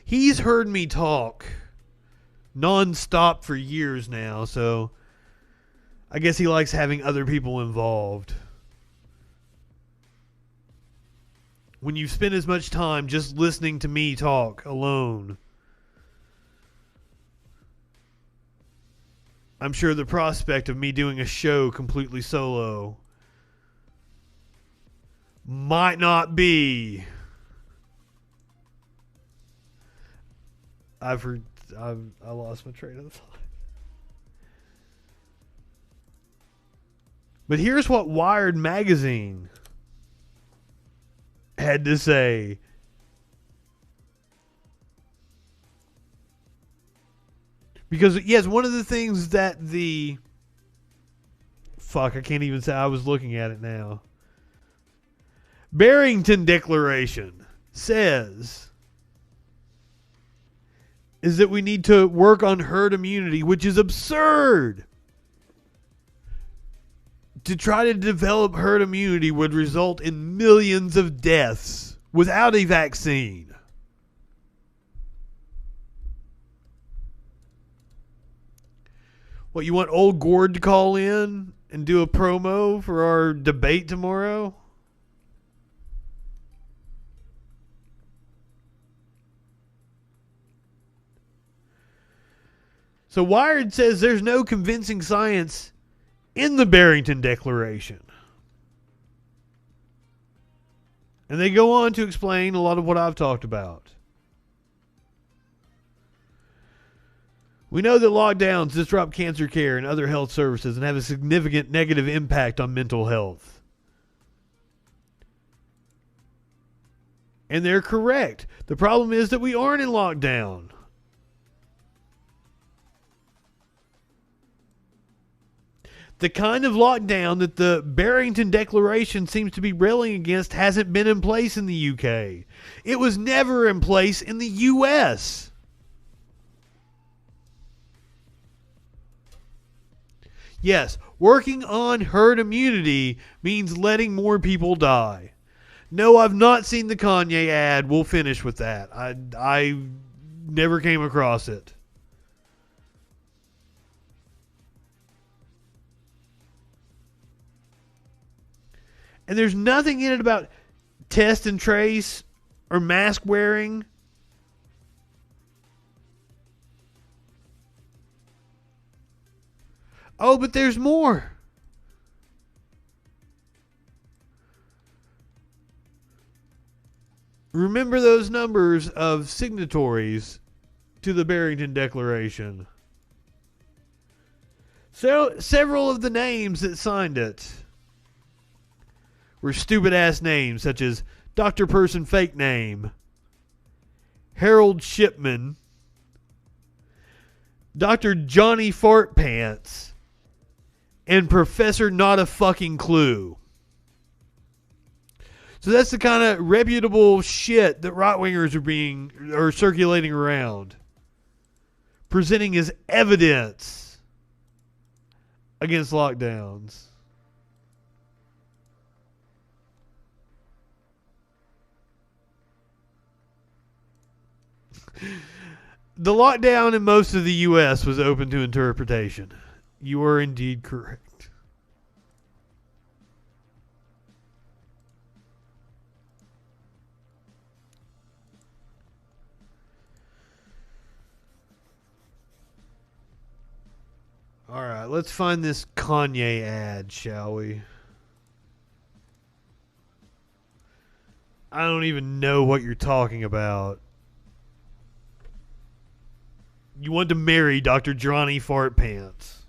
He's heard me talk nonstop for years now, so I guess he likes having other people involved. when you spend as much time just listening to me talk alone. I'm sure the prospect of me doing a show completely solo might not be. I lost my train of thought. But here's what Wired magazine had to say. Because, yes, one of the things that the... Fuck, I can't even say. I was looking at it now. Barrington Declaration says is that we need to work on herd immunity, which is absurd. To try to develop herd immunity would result in millions of deaths without a vaccine. What, you want old Gord to call in and do a promo for our debate tomorrow? So Wired says there's no convincing science in the Barrington Declaration. And they go on to explain a lot of what I've talked about. We know that lockdowns disrupt cancer care and other health services and have a significant negative impact on mental health. And they're correct. The problem is that we aren't in lockdown. The kind of lockdown that the Barrington Declaration seems to be railing against hasn't been in place in the UK. It was never in place in the US. Yes, working on herd immunity means letting more people die. No, I've not seen the Kanye ad. We'll finish with that. I never came across it. And there's nothing in it about test and trace or mask wearing. Oh, but there's more. Remember those numbers of signatories to the Barrington Declaration. So, several of the names that signed it were stupid-ass names, such as Dr. Person Fake Name, Harold Shipman, Dr. Johnny Fart Pants, and Professor Not a Fucking Clue. So that's the kind of reputable shit that right-wingers are circulating around, presenting as evidence against lockdowns. The lockdown in most of the U.S. was open to interpretation. You are indeed correct. All right, let's find this Kanye ad, shall we? I don't even know what you're talking about. You want to marry Dr. Johnny Fart Pants.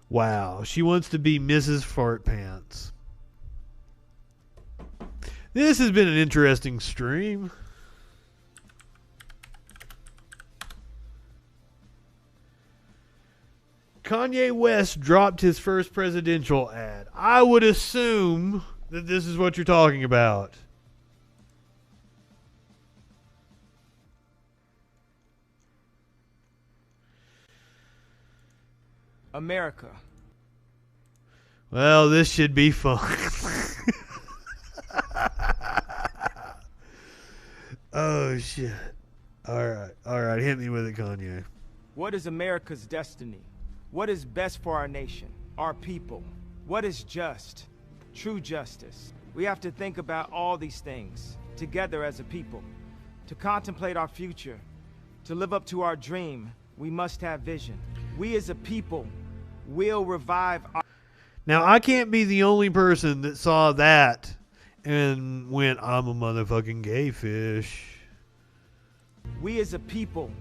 Wow, she wants to be Mrs. Fart Pants. This has been an interesting stream. Kanye West dropped his first presidential ad. I would assume that this is what you're talking about. America. Well, this should be fun. Oh, shit. All right, hit me with it, Kanye. What is America's destiny? What is best for our nation, our people? What is just? True justice. We have to think about all these things together as a people. To contemplate our future, to live up to our dream, we must have vision. We as a people will revive our... Now, I can't be the only person that saw that and went, I'm a motherfucking gay fish. We as a people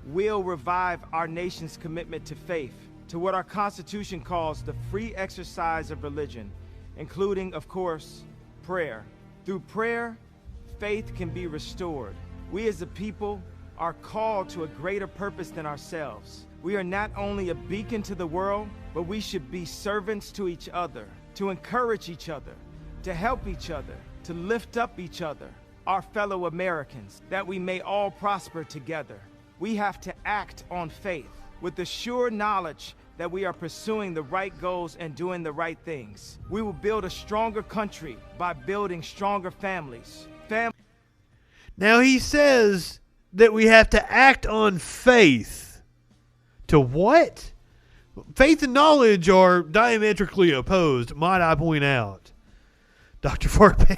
will revive our nation's commitment to faith, to what our Constitution calls the free exercise of religion, including, of course, prayer. Through prayer, faith can be restored. We as a people are called to a greater purpose than ourselves. We are not only a beacon to the world, but we should be servants to each other, to encourage each other, to help each other, to lift up each other, our fellow Americans, that we may all prosper together. We have to act on faith with the sure knowledge that we are pursuing the right goals and doing the right things. We will build a stronger country by building stronger families. Now he says that we have to act on faith. To what? Faith and knowledge are diametrically opposed, might I point out. Dr. Fartpants.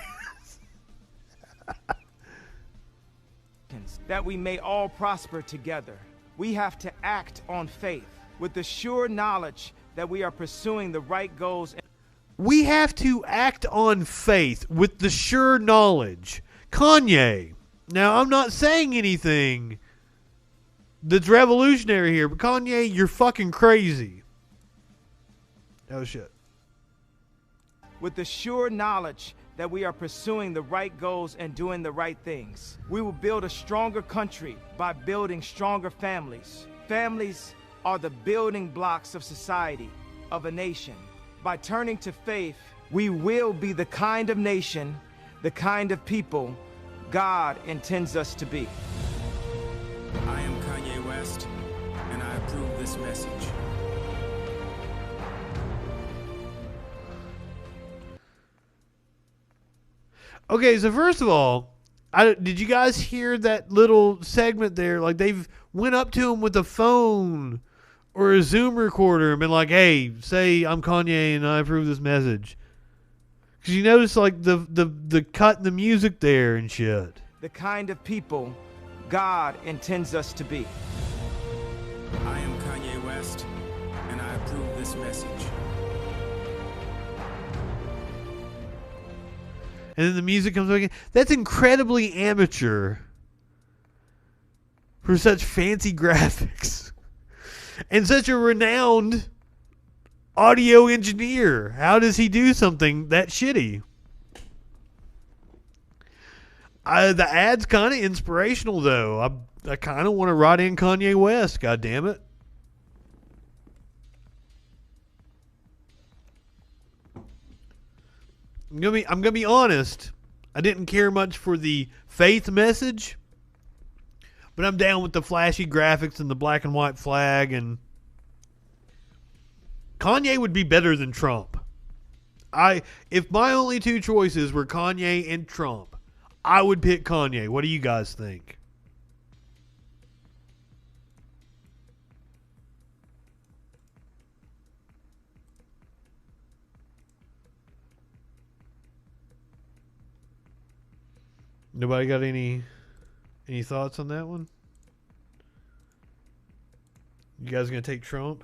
That we may all prosper together. We have to act on faith with the sure knowledge that we are pursuing the right goals. We have to act on faith with the sure knowledge. Kanye. Now, I'm not saying anything that's revolutionary here, but Kanye, you're fucking crazy. Oh, shit. With the sure knowledge that we are pursuing the right goals and doing the right things. We will build a stronger country by building stronger families. Families are the building blocks of society, of a nation. By turning to faith, we will be the kind of nation, the kind of people God intends us to be. I am Kanye West, and I approve this message. Okay, so first of all, did you guys hear that little segment there? Like, they've went up to him with a phone or a Zoom recorder and been like, hey, say I'm Kanye and I approve this message. Because you notice, like, the cut in the music there and shit. The kind of people God intends us to be. I am Kanye West, and I approve this message. And then the music comes back in. That's incredibly amateur for such fancy graphics. And such a renowned audio engineer. How does he do something that shitty? The ad's kind of inspirational, though. I kind of want to write in Kanye West, God damn it. I'm gonna be honest. I didn't care much for the faith message, but I'm down with the flashy graphics and the black and white flag. And Kanye would be better than Trump. If my only two choices were Kanye and Trump, I would pick Kanye. What do you guys think? Nobody got any thoughts on that one? You guys gonna take Trump?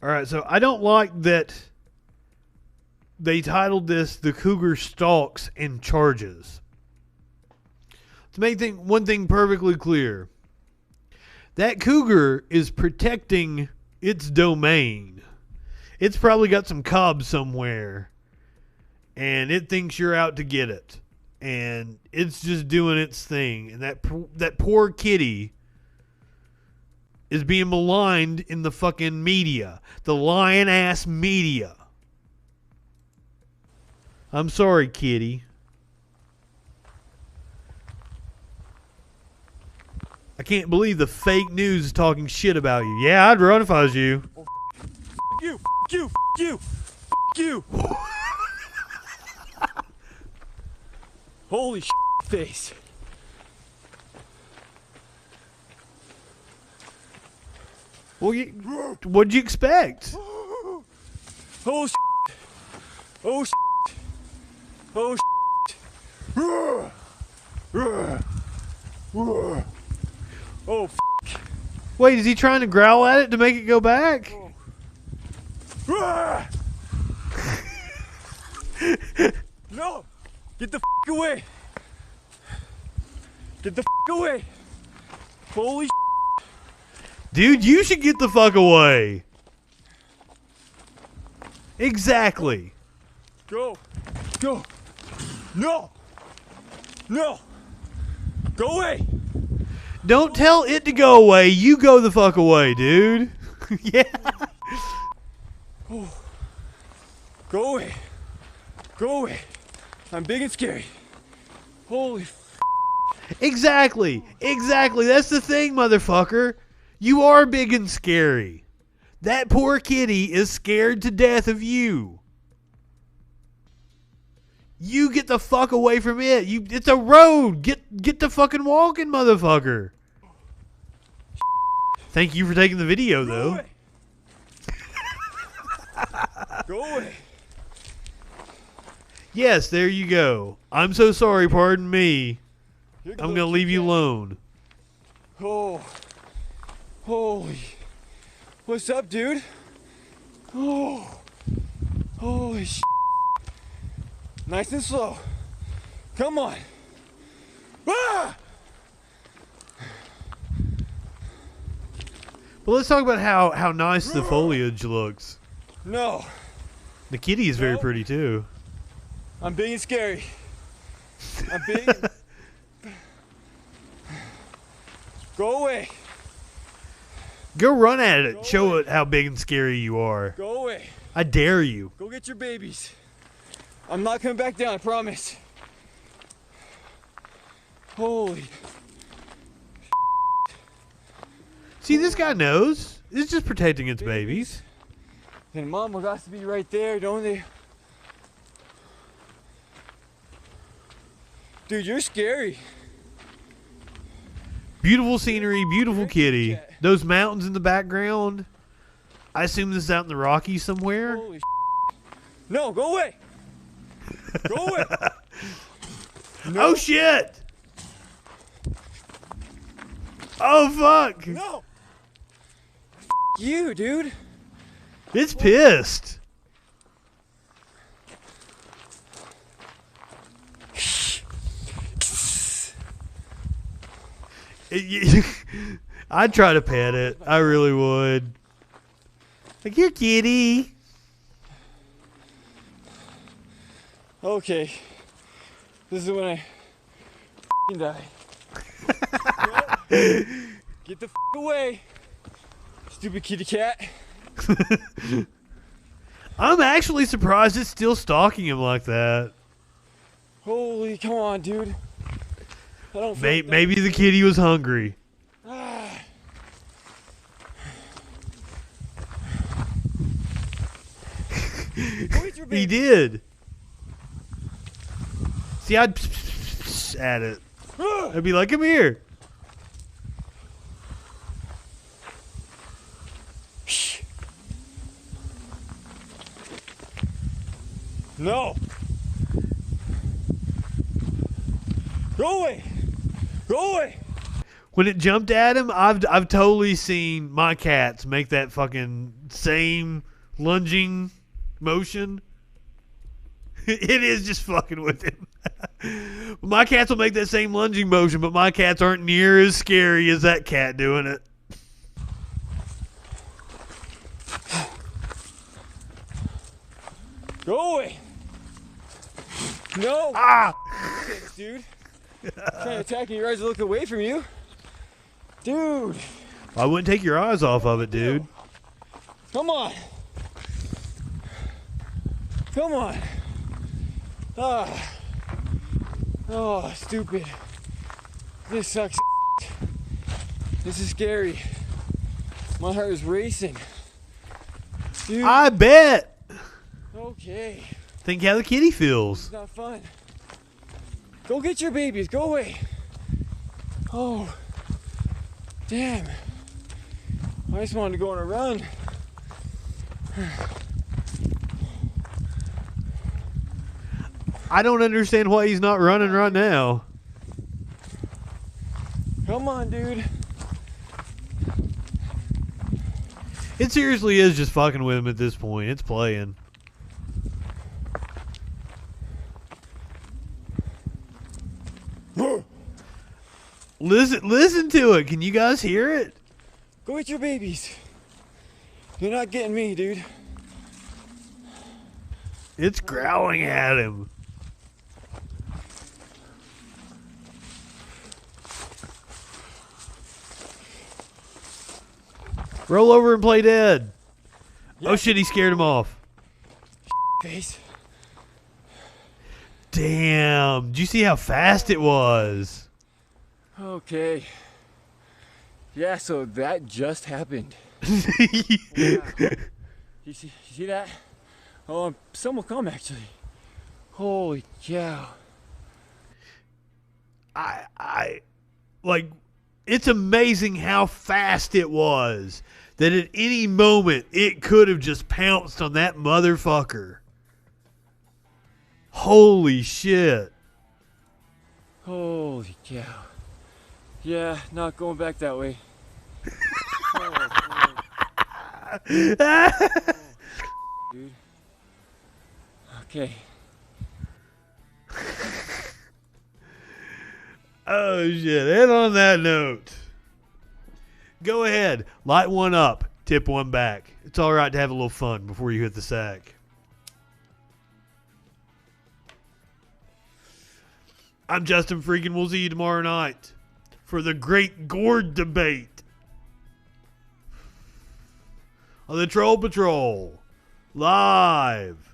All right, so I don't like that they titled this "The Cougar Stalks and Charges." To make one thing perfectly clear, that cougar is protecting its domain. It's probably got some cobs somewhere, and it thinks you're out to get it, and it's just doing its thing. And that poor kitty is being maligned in the fucking media, the lying ass media. I'm sorry, kitty. I can't believe the fake news is talking shit about you. Yeah, I'd run if I was you. You. Holy face. Well, what'd you expect? Oh, shit. Oh, shit. Oh, shit. Oh, f***. Wait, is he trying to growl at it to make it go back? No! Get the f*** away! Get the f*** away! Holy shit. Dude, you should get the fuck away. Exactly. Go! Go! No! No! Go away! Don't tell it to go away. You go the fuck away, dude. Yeah. Oh. Go away. Go away. I'm big and scary. Holy f***. Exactly. Exactly. That's the thing, motherfucker. You are big and scary. That poor kitty is scared to death of you. You get the fuck away from it. It's a road. Get the fucking walking, motherfucker. Thank you for taking the video, though. Go away. Yes, there you go. I'm so sorry, pardon me. I'm going to leave you alone. Oh. Holy. What's up, dude? Oh. Holy shit. Nice and slow. Come on. Ah! Well, let's talk about how nice the foliage looks. No. The kitty is very pretty, too. I'm big and scary. I'm big. Go away. Go run at it. Show it how big and scary you are. Go away. I dare you. Go get your babies. I'm not coming back down, I promise. Holy. See, this guy knows. It's just protecting its babies. And Mama got to be right there, don't they? Dude, you're scary. Beautiful scenery, beautiful kitty. Those mountains in the background. I assume this is out in the Rockies somewhere. Holy no, go away. Go away. No. Oh, shit. Oh, fuck. No. You, dude. It's pissed. I'd try to pet it. I really would. Like, here, kitty. Okay. This is when I die. Get the away. Stupid kitty cat. I'm actually surprised it's still stalking him like that. Holy, come on, dude. I don't feel Maybe the kitty was hungry. He did. See, I'd at it. I'd be like, come here. No. Go away. Go away. When it jumped at him, I've totally seen my cats make that fucking same lunging motion. It is just fucking with him. My cats will make that same lunging motion, but my cats aren't near as scary as that cat doing it. Go away. No. Ah. Dude. Trying to attack me, your eyes are looking away from you. Dude. I wouldn't take your eyes off of it, dude. Come on. Come on. Ah. Oh, stupid. This sucks. This is scary. My heart is racing. Dude. I bet. Okay. Think how the kitty feels. It's not fun. Go get your babies. Go away. Oh. Damn. I just wanted to go on a run. I don't understand why he's not running right now. Come on, dude. It seriously is just fucking with him at this point. It's playing. Listen to it. Can you guys hear it? Go get your babies. You're not getting me, dude. It's growling at him. Roll over and play dead. Yeah. Oh shit, he scared him off. Face. Damn. Did you see how fast it was? Okay. Yeah, so that just happened. Yeah. You see that? Oh, some will come actually. Holy cow. I like, it's amazing how fast it was. That at any moment it could have just pounced on that motherfucker. Holy shit. Holy cow. Yeah, not going back that way. Dude. Okay. Oh shit. And on that note, go ahead, light one up, tip one back. It's all right to have a little fun before you hit the sack. I'm Justin Freakin. We'll see you tomorrow night for the great gourd debate on the Troll Patrol live.